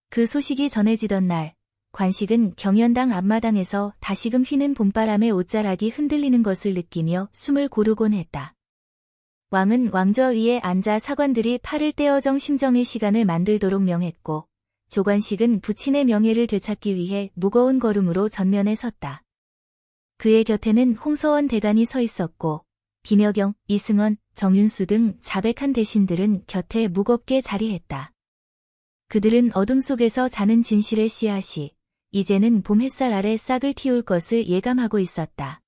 그 소식이 전해지던 날, 관식은 경연당 앞마당에서 다시금 휘는 봄바람에 옷자락이 흔들리는 것을 느끼며 숨을 고르곤 했다. 왕은 왕좌 위에 앉아 사관들이 팔을 떼어정 심정의 시간을 만들도록 명했고 조관식은 부친의 명예를 되찾기 위해 무거운 걸음으로 전면에 섰다. 그의 곁에는 홍서원 대간이 서 있었고 김여경, 이승원, 정윤수 등 자백한 대신들은 곁에 무겁게 자리했다. 그들은 어둠 속에서 자는 진실의 씨앗이 이제는 봄 햇살 아래 싹을 틔울 것을 예감하고 있었다.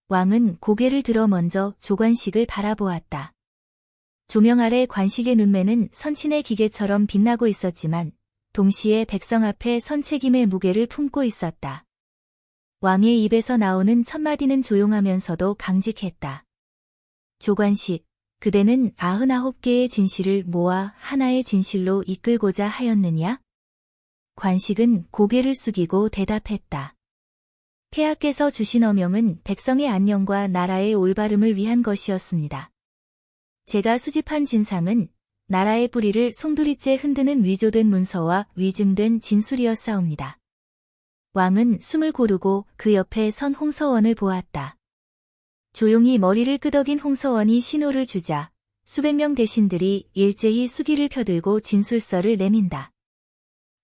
왕은 고개를 들어 먼저 조관식을 바라보았다. 조명 아래 관식의 눈매는 선친의 기계처럼 빛나고 있었지만 동시에 백성 앞에 선책임의 무게를 품고 있었다. 왕의 입에서 나오는 첫마디는 조용하면서도 강직했다. 조관식, 그대는 99개의 진실을 모아 하나의 진실로 이끌고자 하였느냐? 관식은 고개를 숙이고 대답했다. 폐하께서 주신 어명은 백성의 안녕과 나라의 올바름을 위한 것이었습니다. 제가 수집한 진상은 나라의 뿌리를 송두리째 흔드는 위조된 문서와 위증된 진술이었사옵니다. 왕은 숨을 고르고 그 옆에 선 홍서원을 보았다. 조용히 머리를 끄덕인 홍서원이 신호를 주자 수백 명 대신들이 일제히 수기를 펴들고 진술서를 내민다.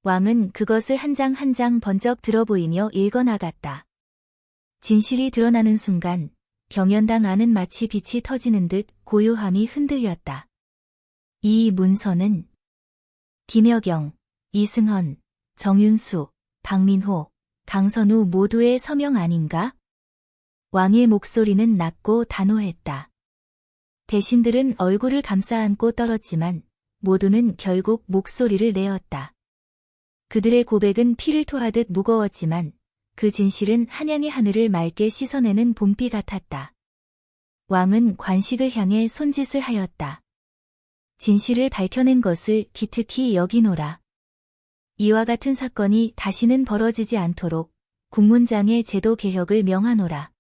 왕은 그것을 한 장 한 장 번쩍 들어보이며 읽어나갔다. 진실이 드러나는 순간 경연당 안은 마치 빛이 터지는 듯 고요함이 흔들렸다. 이 문서는 김여경, 이승헌, 정윤수, 박민호, 강선우 모두의 서명 아닌가? 왕의 목소리는 낮고 단호했다. 대신들은 얼굴을 감싸 안고 떨었지만 모두는 결국 목소리를 내었다. 그들의 고백은 피를 토하듯 무거웠지만 그 진실은 한양의 하늘을 맑게 씻어내는 봄비 같았다. 왕은 관식을 향해 손짓을 하였다. 진실을 밝혀낸 것을 기특히 여기노라. 이와 같은 사건이 다시는 벌어지지 않도록 국문장의 제도 개혁을 명하노라.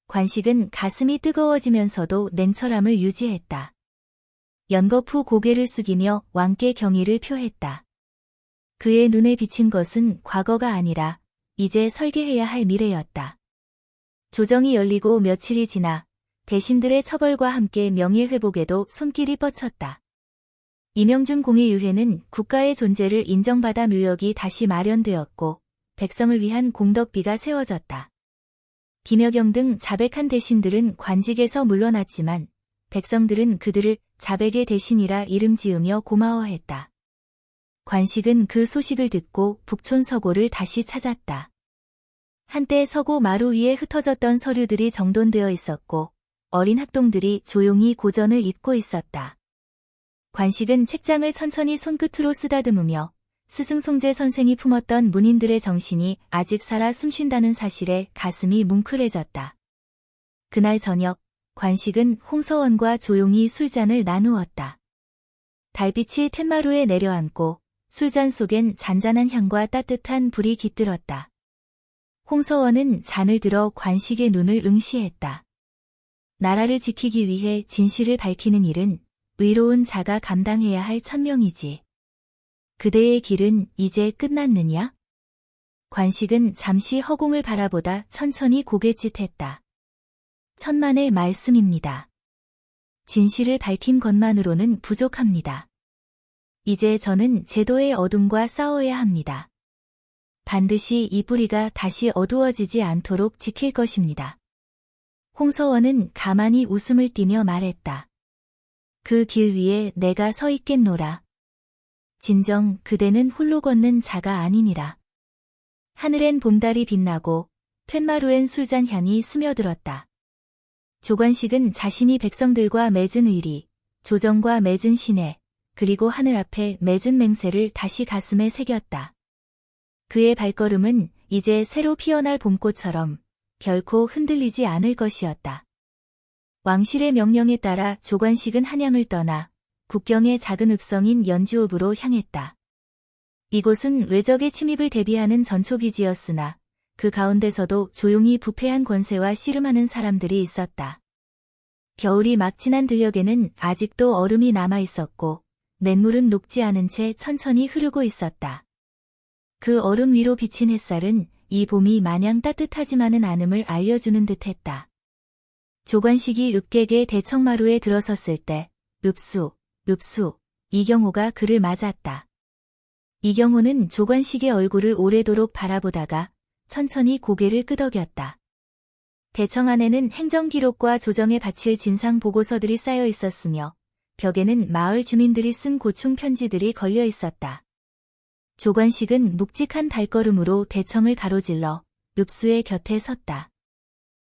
관식은 가슴이 뜨거워지면서도 냉철함을 유지했다. 연겁 후 고개를 숙이며 왕께 경의를 표했다. 그의 눈에 비친 것은 과거가 아니라 이제 설계해야 할 미래였다. 조정이 열리고 며칠이 지나 대신들의 처벌과 함께 명예회복에도 손길이 뻗쳤다. 이명준 공의유회는 국가의 존재를 인정받아 묘역이 다시 마련되었고 백성을 위한 공덕비가 세워졌다. 김여경 등 자백한 대신들은 관직에서 물러났지만 백성들은 그들을 자백의 대신이라 이름 지으며 고마워했다. 관식은 그 소식을 듣고 북촌 서고를 다시 찾았다. 한때 서고 마루 위에 흩어졌던 서류들이 정돈되어 있었고 어린 학동들이 조용히 고전을 읽고 있었다. 관식은 책장을 천천히 손끝으로 쓰다듬으며 스승송제 선생이 품었던 문인들의 정신이 아직 살아 숨쉰다는 사실에 가슴이 뭉클해졌다. 그날 저녁 관식은 홍서원과 조용히 술잔을 나누었다. 달빛이 툇마루에 내려앉고 술잔 속엔 잔잔한 향과 따뜻한 불이 깃들었다. 홍서원은 잔을 들어 관식의 눈을 응시했다. 나라를 지키기 위해 진실을 밝히는 일은 의로운 자가 감당해야 할 천명이지. 그대의 길은 이제 끝났느냐? 관식은 잠시 허공을 바라보다 천천히 고갯짓했다. 천만의 말씀입니다. 진실을 밝힌 것만으로는 부족합니다. 이제 저는 제도의 어둠과 싸워야 합니다. 반드시 이 뿌리가 다시 어두워지지 않도록 지킬 것입니다. 홍서원은 가만히 웃음을 띠며 말했다. 그 길 위에 내가 서 있겠노라. 진정 그대는 홀로 걷는 자가 아니니라. 하늘엔 봄달이 빛나고 툇마루엔 술잔 향이 스며들었다. 조관식은 자신이 백성들과 맺은 의리, 조정과 맺은 신뢰, 그리고 하늘 앞에 맺은 맹세를 다시 가슴에 새겼다. 그의 발걸음은 이제 새로 피어날 봄꽃처럼 결코 흔들리지 않을 것이었다. 왕실의 명령에 따라 조관식은 한양을 떠나 국경의 작은 읍성인 연주읍으로 향했다. 이곳은 외적의 침입을 대비하는 전초기지였으나 그 가운데서도 조용히 부패한 권세와 씨름하는 사람들이 있었다. 겨울이 막 지난 들녘에는 아직도 얼음이 남아 있었고 냇물은 녹지 않은 채 천천히 흐르고 있었다. 그 얼음 위로 비친 햇살은 이 봄이 마냥 따뜻하지만은 않음을 알려주는 듯했다. 조관식이 읍객의 대청마루에 들어섰을 때 읍수, 이경호가 그를 맞았다. 이경호는 조관식의 얼굴을 오래도록 바라보다가 천천히 고개를 끄덕였다. 대청 안에는 행정기록과 조정에 바칠 진상 보고서들이 쌓여 있었으며 벽에는 마을 주민들이 쓴 고충 편지들이 걸려 있었다. 조관식은 묵직한 발걸음으로 대청을 가로질러 읍수의 곁에 섰다.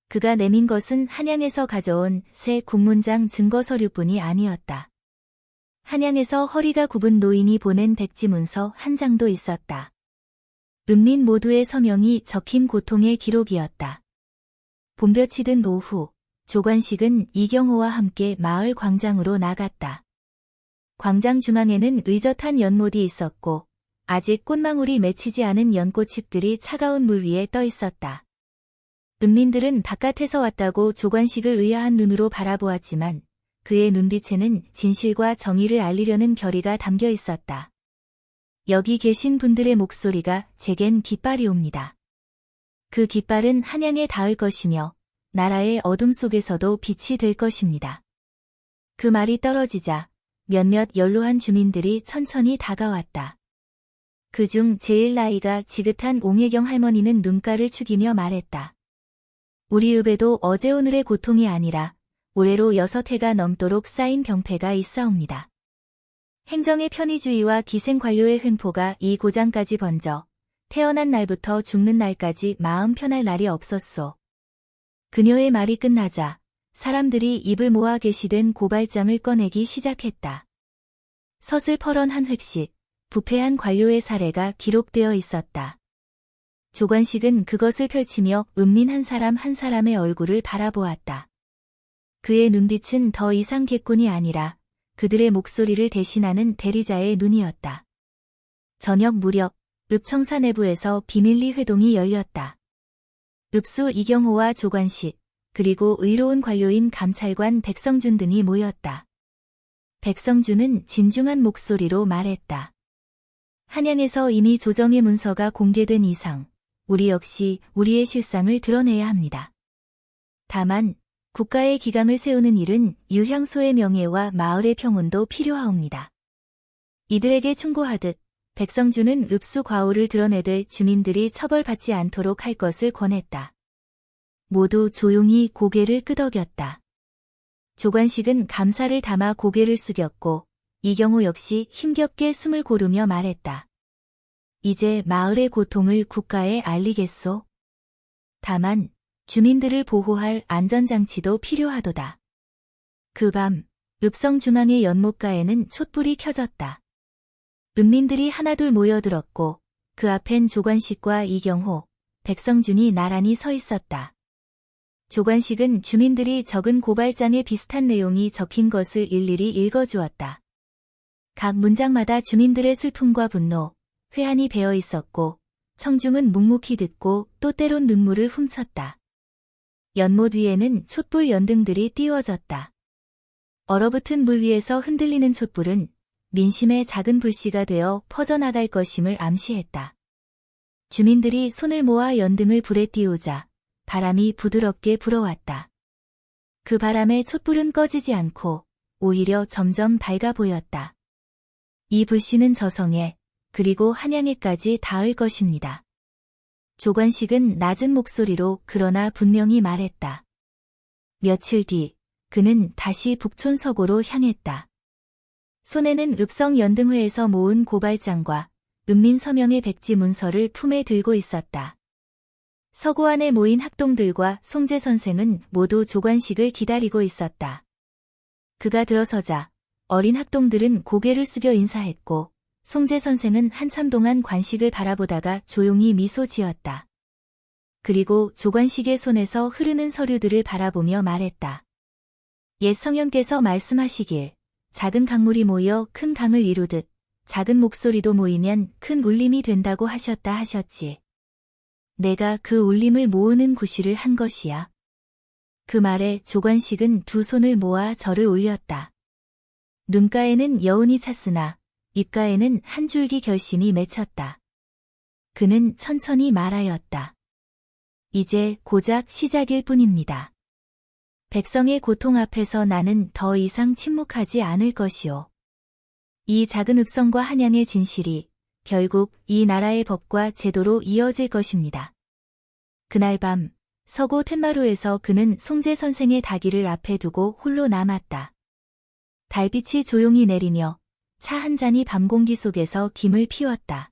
그가 내민 것은 한양에서 가져온 새 국문장 증거서류뿐이 아니었다. 한양에서 허리가 굽은 노인이 보낸 백지문서 한 장도 있었다. 읍민 모두의 서명이 적힌 고통의 기록이었다. 봄볕이 든 오후, 조관식은 이경호와 함께 마을 광장으로 나갔다. 광장 중앙에는 의젓한 연못이 있었고 아직 꽃망울이 맺히지 않은 연꽃잎들이 차가운 물 위에 떠 있었다. 읍민들은 바깥에서 왔다고 조관식을 의아한 눈으로 바라보았지만 그의 눈빛에는 진실과 정의를 알리려는 결의가 담겨 있었다. 여기 계신 분들의 목소리가 제겐 깃발이옵니다. 그 깃발은 한양에 닿을 것이며 나라의 어둠 속에서도 빛이 될 것입니다. 그 말이 떨어지자 몇몇 연로한 주민들이 천천히 다가왔다. 그중 제일 나이가 지긋한 옹혜경 할머니는 눈가를 축이며 말했다. 우리 읍에도 어제 오늘의 고통이 아니라 올해로 6해가 넘도록 쌓인 병폐가 있사옵니다. 행정의 편의주의와 기생관료의 횡포가 이 고장까지 번져 태어난 날부터 죽는 날까지 마음 편할 날이 없었소. 그녀의 말이 끝나자 사람들이 입을 모아 게시된 고발장을 꺼내기 시작했다. 서슬퍼런 한 획씩, 부패한 관료의 사례가 기록되어 있었다. 조관식은 그것을 펼치며 은민 한 사람 한 사람의 얼굴을 바라보았다. 그의 눈빛은 더 이상 객군이 아니라 그들의 목소리를 대신하는 대리자의 눈이었다. 저녁 무렵 읍청사 내부에서 비밀리 회동이 열렸다. 읍수 이경호와 조관식, 그리고 의로운 관료인 감찰관 백성준 등이 모였다. 백성준은 진중한 목소리로 말했다. 한양에서 이미 조정의 문서가 공개된 이상 우리 역시 우리의 실상을 드러내야 합니다. 다만 국가의 기강을 세우는 일은 유향소의 명예와 마을의 평온도 필요하옵니다. 이들에게 충고하듯 백성준은 읍수 과오를 드러내되 주민들이 처벌받지 않도록 할 것을 권했다. 모두 조용히 고개를 끄덕였다. 조관식은 감사를 담아 고개를 숙였고 이경호 역시 힘겹게 숨을 고르며 말했다. 이제 마을의 고통을 국가에 알리겠소. 다만 주민들을 보호할 안전장치도 필요하도다. 그 밤 읍성 중앙의 연못가에는 촛불이 켜졌다. 읍민들이 하나둘 모여들었고 그 앞엔 조관식과 이경호, 백성준이 나란히 서 있었다. 조관식은 주민들이 적은 고발장에 비슷한 내용이 적힌 것을 일일이 읽어주었다. 각 문장마다 주민들의 슬픔과 분노, 회한이 배어 있었고 청중은 묵묵히 듣고 또 때론 눈물을 훔쳤다. 연못 위에는 촛불 연등들이 띄워졌다. 얼어붙은 물 위에서 흔들리는 촛불은 민심의 작은 불씨가 되어 퍼져나갈 것임을 암시했다. 주민들이 손을 모아 연등을 불에 띄우자 바람이 부드럽게 불어왔다. 그 바람에 촛불은 꺼지지 않고 오히려 점점 밝아 보였다. 이 불씨는 저성에 그리고 한양에까지 닿을 것입니다. 조관식은 낮은 목소리로 그러나 분명히 말했다. 며칠 뒤 그는 다시 북촌 서고로 향했다. 손에는 읍성 연등회에서 모은 고발장과 읍민 서명의 백지 문서를 품에 들고 있었다. 서고 안에 모인 학동들과 송재 선생은 모두 조관식을 기다리고 있었다. 그가 들어서자 어린 학동들은 고개를 숙여 인사했고 송재 선생은 한참 동안 관식을 바라보다가 조용히 미소 지었다. 그리고 조관식의 손에서 흐르는 서류들을 바라보며 말했다. 옛 성현께서 말씀하시길 작은 강물이 모여 큰 강을 이루듯 작은 목소리도 모이면 큰 울림이 된다고 하셨지. 내가 그 울림을 모으는 구실을 한 것이야. 그 말에 조관식은 두 손을 모아 절을 올렸다. 눈가에는 여운이 찼으나 입가에는 한 줄기 결심이 맺혔다. 그는 천천히 말하였다. 이제 고작 시작일 뿐입니다. 백성의 고통 앞에서 나는 더 이상 침묵하지 않을 것이오. 이 작은 읍성과 한양의 진실이 결국 이 나라의 법과 제도로 이어질 것입니다. 그날 밤 서고 텐마루에서 그는 송재 선생의 다기를 앞에 두고 홀로 남았다. 달빛이 조용히 내리며 차 한 잔이 밤 공기 속에서 김을 피웠다.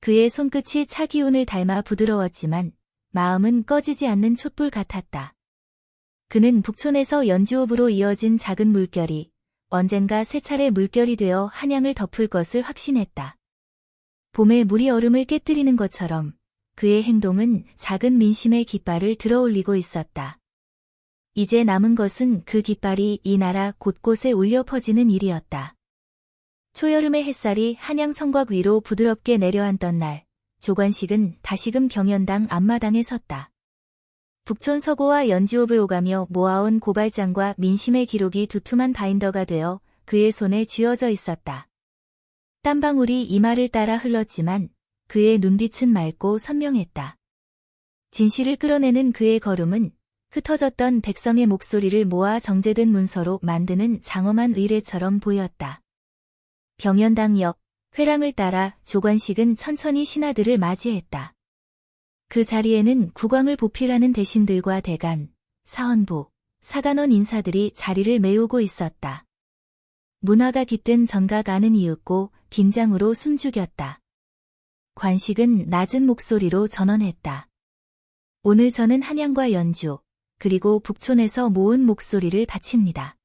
그의 손끝이 차 기운을 닮아 부드러웠지만 마음은 꺼지지 않는 촛불 같았다. 그는 북촌에서 연주읍으로 이어진 작은 물결이 언젠가 세 차례 물결이 되어 한양을 덮을 것을 확신했다. 봄에 물이 얼음을 깨뜨리는 것처럼 그의 행동은 작은 민심의 깃발을 들어올리고 있었다. 이제 남은 것은 그 깃발이 이 나라 곳곳에 울려 퍼지는 일이었다. 초여름의 햇살이 한양 성곽 위로 부드럽게 내려앉던 날, 조관식은 다시금 경연당 앞마당에 섰다. 북촌 서고와 연지읍을 오가며 모아온 고발장과 민심의 기록이 두툼한 바인더가 되어 그의 손에 쥐어져 있었다. 땀방울이 이마를 따라 흘렀지만 그의 눈빛은 맑고 선명했다. 진실을 끌어내는 그의 걸음은 흩어졌던 백성의 목소리를 모아 정제된 문서로 만드는 장엄한 의례처럼 보였다. 병연당 옆 회랑을 따라 조관식은 천천히 신하들을 맞이했다. 그 자리에는 국왕을 보필하는 대신들과 대간, 사헌부, 사간원 인사들이 자리를 메우고 있었다. 문화가 깃든 정각 안은 이윽고 긴장으로 숨죽였다. 관식은 낮은 목소리로 전언했다. 오늘 저는 한양과 연주, 그리고 북촌에서 모은 목소리를 바칩니다.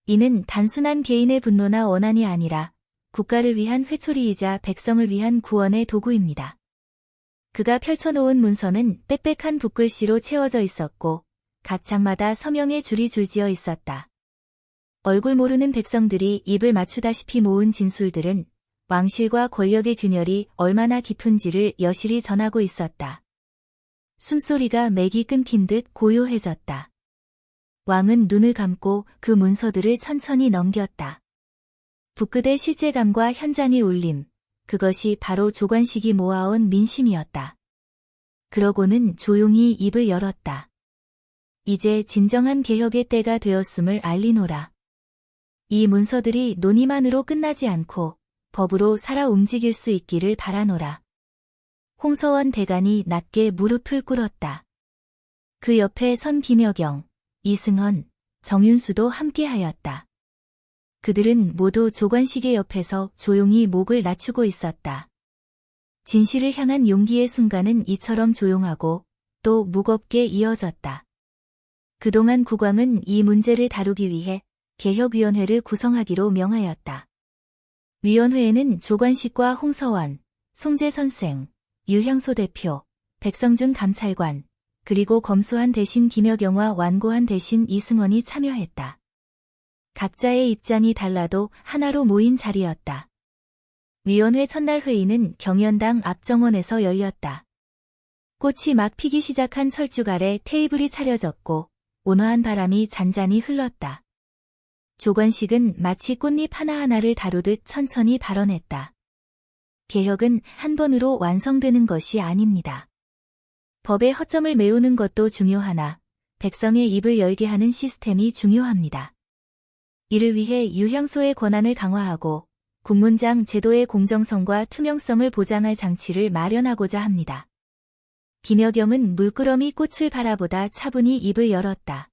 이는 단순한 개인의 분노나 원한이 아니라 국가를 위한 회초리이자 백성을 위한 구원의 도구입니다. 그가 펼쳐놓은 문서는 빽빽한 붓글씨로 채워져 있었고 각 장마다 서명의 줄이 줄지어 있었다. 얼굴 모르는 백성들이 입을 맞추다시피 모은 진술들은 왕실과 권력의 균열이 얼마나 깊은지를 여실히 전하고 있었다. 숨소리가 맥이 끊긴 듯 고요해졌다. 왕은 눈을 감고 그 문서들을 천천히 넘겼다. 붓끝의 실제감과 현장의 울림, 그것이 바로 조관식이 모아온 민심이었다. 그러고는 조용히 입을 열었다. 이제 진정한 개혁의 때가 되었음을 알리노라. 이 문서들이 논의만으로 끝나지 않고 법으로 살아 움직일 수 있기를 바라노라. 홍서원 대간이 낮게 무릎을 꿇었다. 그 옆에 선 김여경, 이승헌, 정윤수도 함께하였다. 그들은 모두 조관식의 옆에서 조용히 목을 낮추고 있었다. 진실을 향한 용기의 순간은 이처럼 조용하고 또 무겁게 이어졌다. 그동안 국왕은 이 문제를 다루기 위해 개혁위원회를 구성하기로 명하였다. 위원회에는 조관식과 홍서원, 송재 선생, 유향소 대표, 백성준 감찰관, 그리고 검소한 대신 김여경과 완고한 대신 이승헌이 참여했다. 각자의 입장이 달라도 하나로 모인 자리였다. 위원회 첫날 회의는 경연당 앞정원에서 열렸다. 꽃이 막 피기 시작한 철쭉 아래 테이블이 차려졌고 온화한 바람이 잔잔히 흘렀다. 조관식은 마치 꽃잎 하나하나를 다루듯 천천히 발언했다. 개혁은 한 번으로 완성되는 것이 아닙니다. 법의 허점을 메우는 것도 중요하나 백성의 입을 열게 하는 시스템이 중요합니다. 이를 위해 유향소의 권한을 강화하고 국문장 제도의 공정성과 투명성을 보장할 장치를 마련하고자 합니다. 김여경은 물끄러미 꽃을 바라보다 차분히 입을 열었다.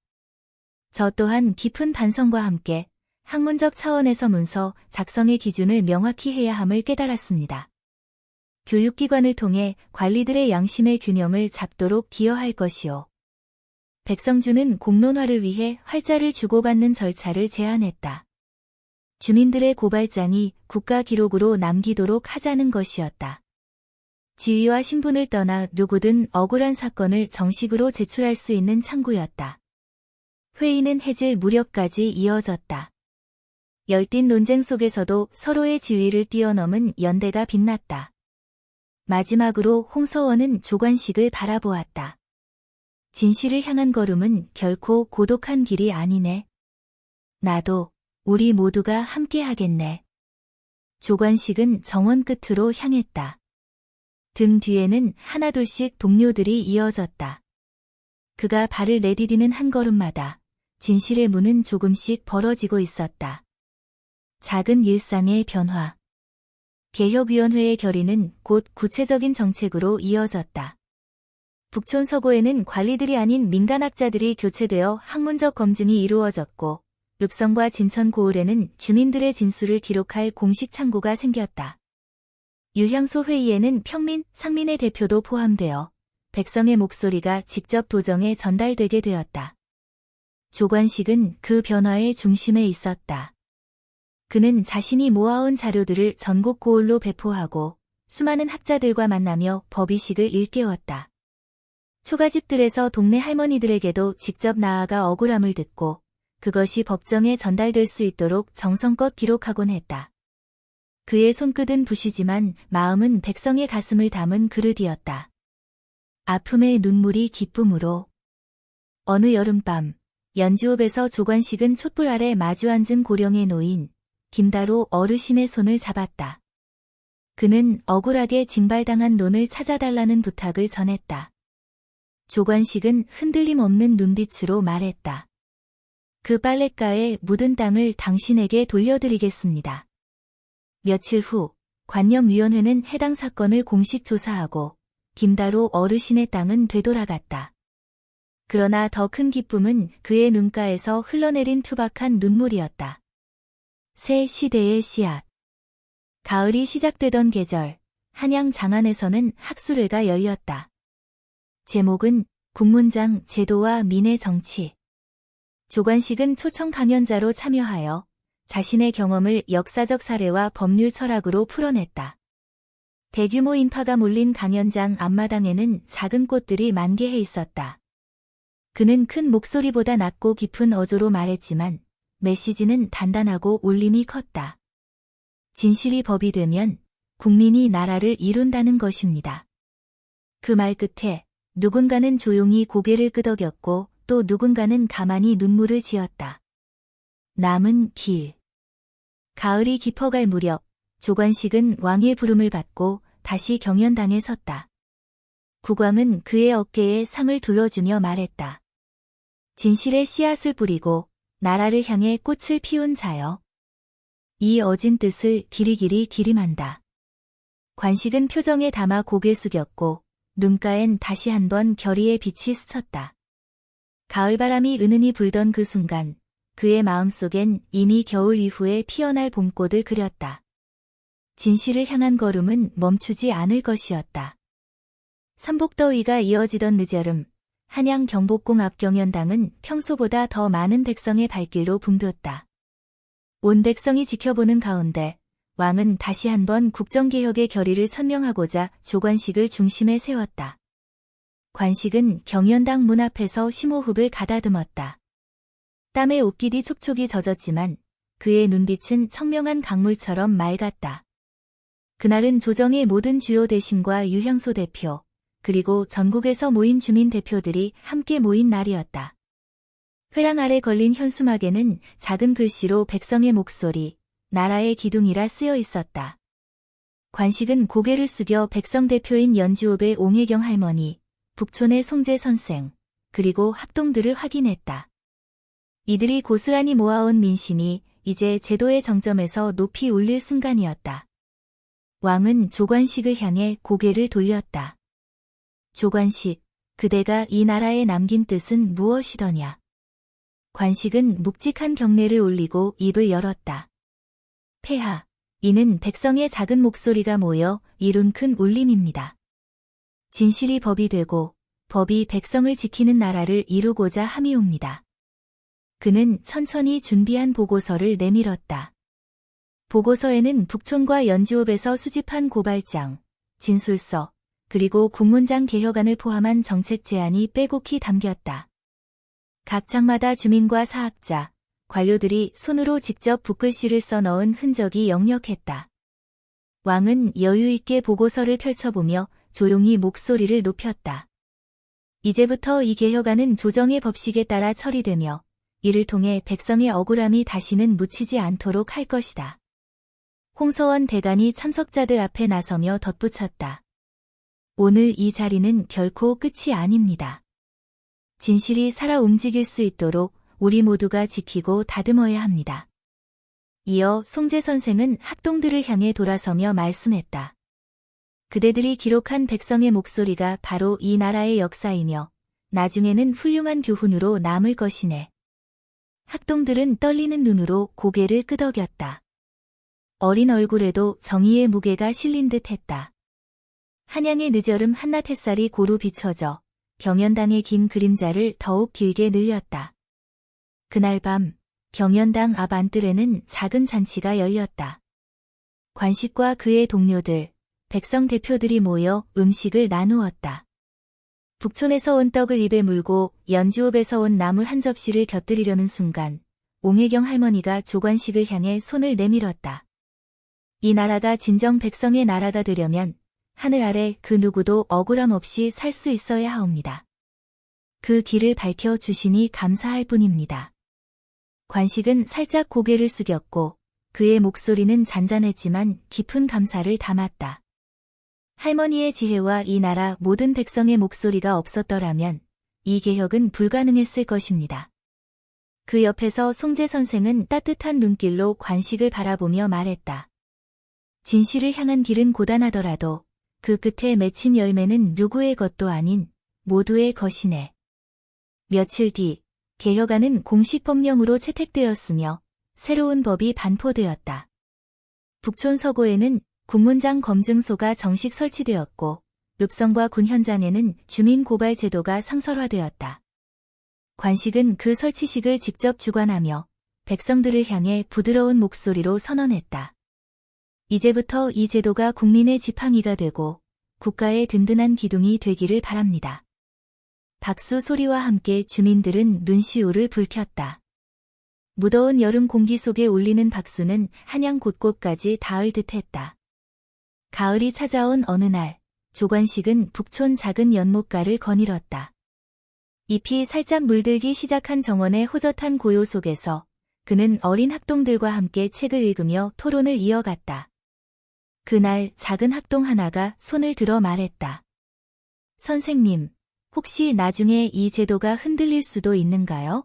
저 또한 깊은 반성과 함께 학문적 차원에서 문서 작성의 기준을 명확히 해야 함을 깨달았습니다. 교육기관을 통해 관리들의 양심의 균형을 잡도록 기여할 것이요. 백성주는 공론화를 위해 활자를 주고받는 절차를 제안했다. 주민들의 고발장이 국가 기록으로 남기도록 하자는 것이었다. 지위와 신분을 떠나 누구든 억울한 사건을 정식으로 제출할 수 있는 창구였다. 회의는 해질 무렵까지 이어졌다. 열띤 논쟁 속에서도 서로의 지위를 뛰어넘은 연대가 빛났다. 마지막으로 홍서원은 조관식을 바라보았다. 진실을 향한 걸음은 결코 고독한 길이 아니네. 나도, 우리 모두가 함께 하겠네. 조관식은 정원 끝으로 향했다. 등 뒤에는 하나둘씩 동료들이 이어졌다. 그가 발을 내디디는 한 걸음마다 진실의 문은 조금씩 벌어지고 있었다. 작은 일상의 변화. 개혁위원회의 결의는 곧 구체적인 정책으로 이어졌다. 북촌 서고에는 관리들이 아닌 민간학자들이 교체되어 학문적 검증이 이루어졌고 읍성과 진천 고을에는 주민들의 진술을 기록할 공식 창구가 생겼다. 유향소 회의에는 평민, 상민의 대표도 포함되어 백성의 목소리가 직접 도정에 전달되게 되었다. 조관식은 그 변화의 중심에 있었다. 그는 자신이 모아온 자료들을 전국 고을로 배포하고 수많은 학자들과 만나며 법의식을 일깨웠다. 초가집들에서 동네 할머니들에게도 직접 나아가 억울함을 듣고 그것이 법정에 전달될 수 있도록 정성껏 기록하곤 했다. 그의 손끝은 부시지만 마음은 백성의 가슴을 담은 그릇이었다. 아픔의 눈물이 기쁨으로. 어느 여름밤, 연주읍에서 조관식은 촛불 아래 마주 앉은 고령의 노인, 김다로 어르신의 손을 잡았다. 그는 억울하게 징발당한 논을 찾아달라는 부탁을 전했다. 조관식은 흔들림 없는 눈빛으로 말했다. 그 빨랫가에 묻은 땅을 당신에게 돌려드리겠습니다. 며칠 후 관념위원회는 해당 사건을 공식 조사하고 김다로 어르신의 땅은 되돌아갔다. 그러나 더 큰 기쁨은 그의 눈가에서 흘러내린 투박한 눈물이었다. 새 시대의 씨앗. 가을이 시작되던 계절, 한양 장안에서는 학술회가 열렸다. 제목은 국문장 제도와 민의 정치. 조관식은 초청 강연자로 참여하여 자신의 경험을 역사적 사례와 법률 철학으로 풀어냈다. 대규모 인파가 몰린 강연장 앞마당에는 작은 꽃들이 만개해 있었다. 그는 큰 목소리보다 낮고 깊은 어조로 말했지만 메시지는 단단하고 울림이 컸다. 진실이 법이 되면 국민이 나라를 이룬다는 것입니다. 그 말 끝에 누군가는 조용히 고개를 끄덕였고 또 누군가는 가만히 눈물을 지었다. 남은 길. 가을이 깊어갈 무렵 조관식은 왕의 부름을 받고 다시 경연당에 섰다. 국왕은 그의 어깨에 상을 둘러주며 말했다. 진실의 씨앗을 뿌리고 나라를 향해 꽃을 피운 자여. 이 어진 뜻을 길이길이 기림한다. 관식은 표정에 담아 고개 숙였고 눈가엔 다시 한번 결의의 빛이 스쳤다. 가을바람이 은은히 불던 그 순간 그의 마음속엔 이미 겨울 이후에 피어날 봄꽃을 그렸다. 진실을 향한 걸음은 멈추지 않을 것이었다. 삼복더위가 이어지던 늦여름, 한양 경복궁 앞 경연당은 평소보다 더 많은 백성의 발길로 붐볐다. 온 백성이 지켜보는 가운데 왕은 다시 한번 국정개혁의 결의를 천명하고자 조관식을 중심에 세웠다. 관식은 경연당 문 앞에서 심호흡을 가다듬었다. 땀에 옷깃이 촉촉이 젖었지만 그의 눈빛은 청명한 강물처럼 맑았다. 그날은 조정의 모든 주요 대신과 유향소 대표, 그리고 전국에서 모인 주민 대표들이 함께 모인 날이었다. 회랑 아래 걸린 현수막에는 작은 글씨로 백성의 목소리, 나라의 기둥이라 쓰여 있었다. 관식은 고개를 숙여 백성 대표인 연주읍의 옹혜경 할머니, 북촌의 송재 선생, 그리고 학동들을 확인했다. 이들이 고스란히 모아온 민심이 이제 제도의 정점에서 높이 울릴 순간이었다. 왕은 조관식을 향해 고개를 돌렸다. 조관식, 그대가 이 나라에 남긴 뜻은 무엇이더냐? 관식은 묵직한 경례를 올리고 입을 열었다. 폐하, 이는 백성의 작은 목소리가 모여 이룬 큰 울림입니다. 진실이 법이 되고 법이 백성을 지키는 나라를 이루고자 함이옵니다. 그는 천천히 준비한 보고서를 내밀었다. 보고서에는 북촌과 연주읍에서 수집한 고발장, 진술서, 그리고 국문장 개혁안을 포함한 정책 제안이 빼곡히 담겼다. 각 장마다 주민과 사학자, 관료들이 손으로 직접 붓글씨를 써넣은 흔적이 역력했다. 왕은 여유 있게 보고서를 펼쳐보며 조용히 목소리를 높였다. 이제부터 이 개혁안은 조정의 법식에 따라 처리되며 이를 통해 백성의 억울함이 다시는 묻히지 않도록 할 것이다. 홍서원 대간이 참석자들 앞에 나서며 덧붙였다. 오늘 이 자리는 결코 끝이 아닙니다. 진실이 살아 움직일 수 있도록 우리 모두가 지키고 다듬어야 합니다. 이어 송재 선생은 학동들을 향해 돌아서며 말씀했다. 그대들이 기록한 백성의 목소리가 바로 이 나라의 역사이며 나중에는 훌륭한 교훈으로 남을 것이네. 학동들은 떨리는 눈으로 고개를 끄덕였다. 어린 얼굴에도 정의의 무게가 실린 듯 했다. 한양의 늦여름 한낮 햇살이 고루 비춰져 경연당의 긴 그림자를 더욱 길게 늘렸다. 그날 밤 경연당 앞 안뜰에는 작은 잔치가 열렸다. 관식과 그의 동료들, 백성 대표들이 모여 음식을 나누었다. 북촌에서 온 떡을 입에 물고 연주읍에서 온 나물 한 접시를 곁들이려는 순간 옹혜경 할머니가 조관식을 향해 손을 내밀었다. 이 나라가 진정 백성의 나라가 되려면 하늘 아래 그 누구도 억울함 없이 살 수 있어야 하옵니다. 그 길을 밝혀주시니 감사할 뿐입니다. 관식은 살짝 고개를 숙였고 그의 목소리는 잔잔했지만 깊은 감사를 담았다. 할머니의 지혜와 이 나라 모든 백성의 목소리가 없었더라면 이 개혁은 불가능했을 것입니다. 그 옆에서 송재 선생은 따뜻한 눈길로 관식을 바라보며 말했다. 진실을 향한 길은 고단하더라도 그 끝에 맺힌 열매는 누구의 것도 아닌 모두의 것이네. 며칠 뒤 개혁안은 공식 법령으로 채택되었으며 새로운 법이 반포되었다. 북촌 서고에는 국문장 검증소가 정식 설치되었고 읍성과 군 현장에는 주민 고발 제도가 상설화되었다. 관식은 그 설치식을 직접 주관하며 백성들을 향해 부드러운 목소리로 선언했다. 이제부터 이 제도가 국민의 지팡이가 되고 국가의 든든한 기둥이 되기를 바랍니다. 박수 소리와 함께 주민들은 눈시울을 붉혔다. 무더운 여름 공기 속에 울리는 박수는 한양 곳곳까지 닿을 듯했다. 가을이 찾아온 어느 날, 조관식은 북촌 작은 연못가를 거닐었다. 잎이 살짝 물들기 시작한 정원의 호젓한 고요 속에서 그는 어린 학동들과 함께 책을 읽으며 토론을 이어갔다. 그날 작은 학동 하나가 손을 들어 말했다. 선생님, 혹시 나중에 이 제도가 흔들릴 수도 있는가요?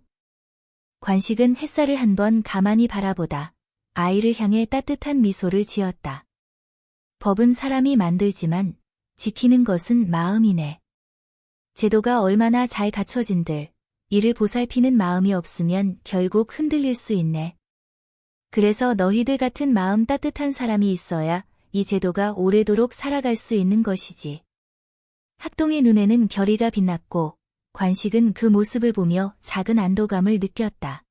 관식은 햇살을 한번 가만히 바라보다 아이를 향해 따뜻한 미소를 지었다. 법은 사람이 만들지만 지키는 것은 마음이네. 제도가 얼마나 잘 갖춰진들 이를 보살피는 마음이 없으면 결국 흔들릴 수 있네. 그래서 너희들 같은 마음 따뜻한 사람이 있어야 이 제도가 오래도록 살아갈 수 있는 것이지. 학동의 눈에는 결의가 빛났고 관식은 그 모습을 보며 작은 안도감을 느꼈다.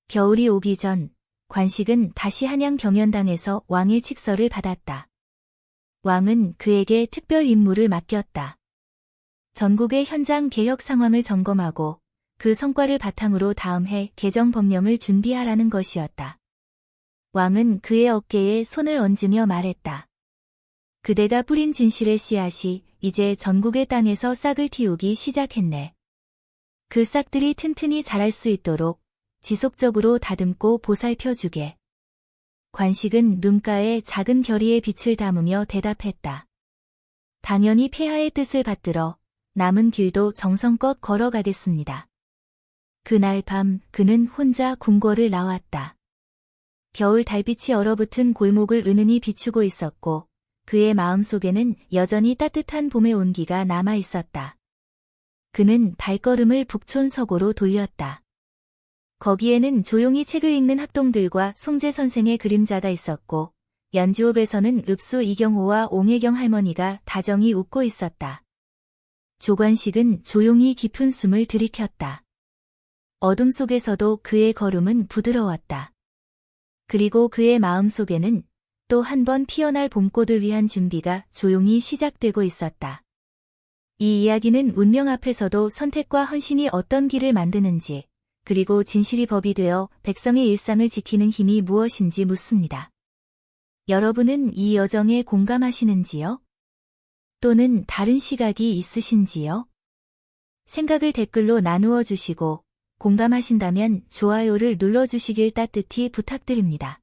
겨울이 오기 전 관식은 다시 한양 경연당에서 왕의 칙서를 받았다. 왕은 그에게 특별 임무를 맡겼다. 전국의 현장 개혁 상황을 점검하고 그 성과를 바탕으로 다음 해 개정 법령을 준비하라는 것이었다. 왕은 그의 어깨에 손을 얹으며 말했다. 그대가 뿌린 진실의 씨앗이 이제 전국의 땅에서 싹을 틔우기 시작했네. 그 싹들이 튼튼히 자랄 수 있도록 지속적으로 다듬고 보살펴주게. 관식은 눈가에 작은 결의의 빛을 담으며 대답했다. 당연히 폐하의 뜻을 받들어 남은 길도 정성껏 걸어가겠습니다. 그날 밤 그는 혼자 궁궐을 나왔다. 겨울 달빛이 얼어붙은 골목을 은은히 비추고 있었고 그의 마음속에는 여전히 따뜻한 봄의 온기가 남아 있었다. 그는 발걸음을 북촌 서고로 돌렸다. 거기에는 조용히 책을 읽는 학동들과 송재 선생의 그림자가 있었고 연주업에서는 읍수 이경호와 옹혜경 할머니가 다정히 웃고 있었다. 조관식은 조용히 깊은 숨을 들이켰다. 어둠 속에서도 그의 걸음은 부드러웠다. 그리고 그의 마음속에는 또 한 번 피어날 봄꽃을 위한 준비가 조용히 시작되고 있었다. 이 이야기는 운명 앞에서도 선택과 헌신이 어떤 길을 만드는지, 그리고 진실이 법이 되어 백성의 일상을 지키는 힘이 무엇인지 묻습니다. 여러분은 이 여정에 공감하시는지요? 또는 다른 시각이 있으신지요? 생각을 댓글로 나누어 주시고 공감하신다면 좋아요를 눌러주시길 따뜻히 부탁드립니다.